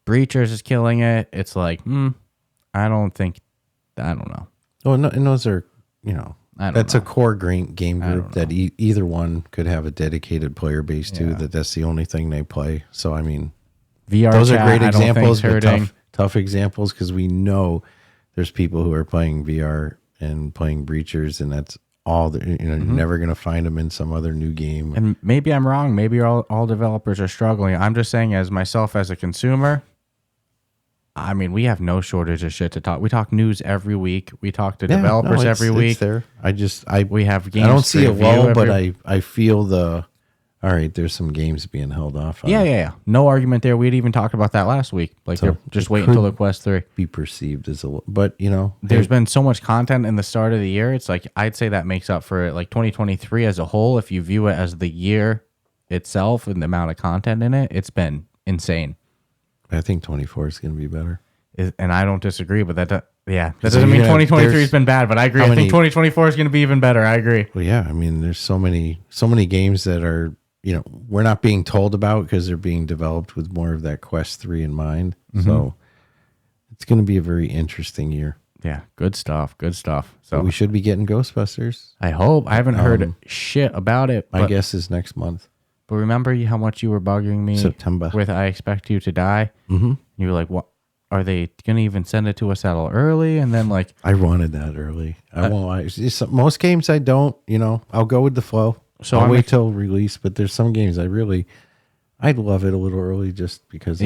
Breachers is killing it. It's like, I don't know. Oh, no, and those are, that's know. a core game group that either one could have a dedicated player base to. That's the only thing they play. So I mean, VR. Those chat, are great examples, but hurting. tough examples because we know there's people who are playing VR and playing Breachers, and that's all. You're never going to find them in some other new game. And maybe I'm wrong. Maybe all developers are struggling. I'm just saying, as myself as a consumer, I mean, we have no shortage of shit to talk. We talk news every week. We talk to developers every week. It's there. We have games. I don't see a lull, but I feel all right, there's some games being held off. Yeah. No argument there. We'd even talked about that last week. Like, so just wait until the Quest 3. Be perceived as but there's been so much content in the start of the year. It's like, I'd say that makes up for it. Like 2023 as a whole, if you view it as the year itself and the amount of content in it, it's been insane. I think 24 is going to be better. And I don't disagree, but that doesn't mean 2023 has been bad, but I agree. I think 2024 is going to be even better. I agree. Well, yeah. I mean, there's so many games that are, we're not being told about because they're being developed with more of that Quest 3 in mind. Mm-hmm. So it's going to be a very interesting year. Yeah, good stuff. So but we should be getting Ghostbusters. I hope. I haven't heard shit about it. My guess is next month. But remember how much you were bugging me September with I Expect You to Die? Mm-hmm. You were like, what? Are they going to even send it to us that early? And then like... I wanted that early. I won't lie. Most games I don't, I'll go with the flow. So I'll wait till release, but there's some games I'd love it a little early just because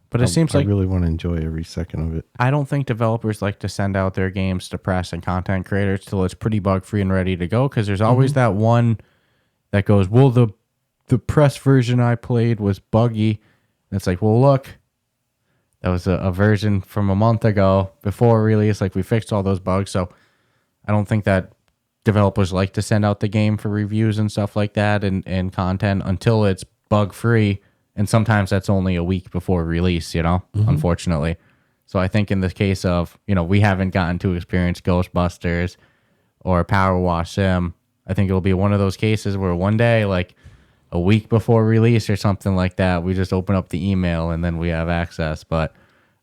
but it seems like I really want to enjoy every second of it. I don't think developers like to send out their games to press and content creators till it's pretty bug free and ready to go, because there's always that one that goes, well, the press version I played was buggy. And it's like, well, look, that was a version from a month ago before release. Like, we fixed all those bugs. So I don't think that developers like to send out the game for reviews and stuff like that and content until it's bug free. And sometimes that's only a week before release, unfortunately. So I think in the case of, we haven't gotten to experience Ghostbusters or Power Wash Sim, I think it'll be one of those cases where one day, like a week before release or something like that, we just open up the email and then we have access. But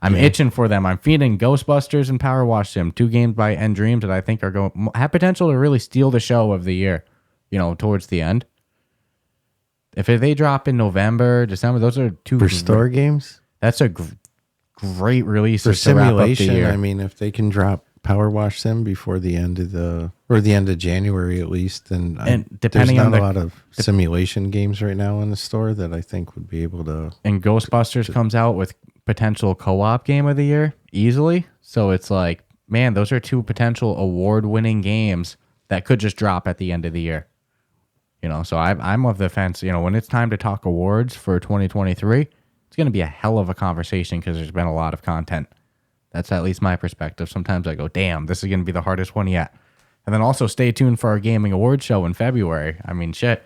I'm itching for them. I'm feeding Ghostbusters and Power Wash Sim, 2 games by End Dreams that I think have potential to really steal the show of the year, towards the end. If they drop in November, December, those are 2 for store games. That's a great release for simulation. I mean, if they can drop Power Wash Sim before the end of the end of January at least, then depending there's not a lot of simulation games right now in the store that I think would be able to. And Ghostbusters comes out with potential co-op game of the year easily. So it's like, man, those are 2 potential award-winning games that could just drop at the end of the year. So I'm of the fence. When it's time to talk awards for 2023, it's going to be a hell of a conversation because there's been a lot of content. That's at least my perspective. Sometimes I go, damn, this is going to be the hardest one yet. And then also stay tuned for our gaming awards show in February. I mean, shit,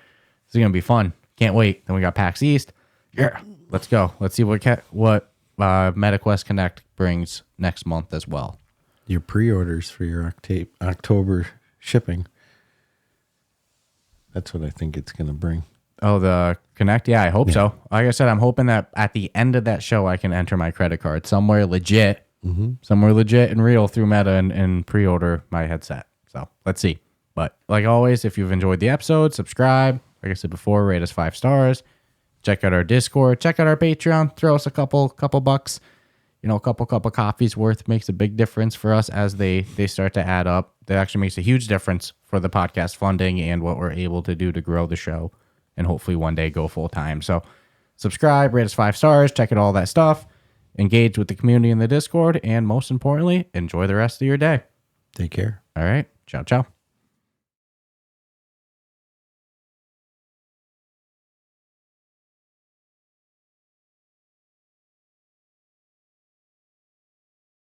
this is going to be fun. Can't wait. Then we got PAX East. Yeah, let's go. Let's see what MetaQuest Connect brings next month as well. Your pre-orders for your October shipping. That's what I think it's going to bring. Oh, the Connect? Yeah, I hope so. Like I said, I'm hoping that at the end of that show, I can enter my credit card somewhere legit, somewhere legit and real through Meta and pre-order my headset. So let's see. But like always, if you've enjoyed the episode, subscribe. Like I said before, rate us 5 stars. Check out our Discord. Check out our Patreon. Throw us a couple bucks. A couple cup of coffee's worth makes a big difference for us as they start to add up. That actually makes a huge difference for the podcast funding and what we're able to do to grow the show and hopefully one day go full time. So subscribe, rate us 5 stars, check out all that stuff, engage with the community in the Discord, and most importantly, enjoy the rest of your day. Take care. All right. Ciao, ciao.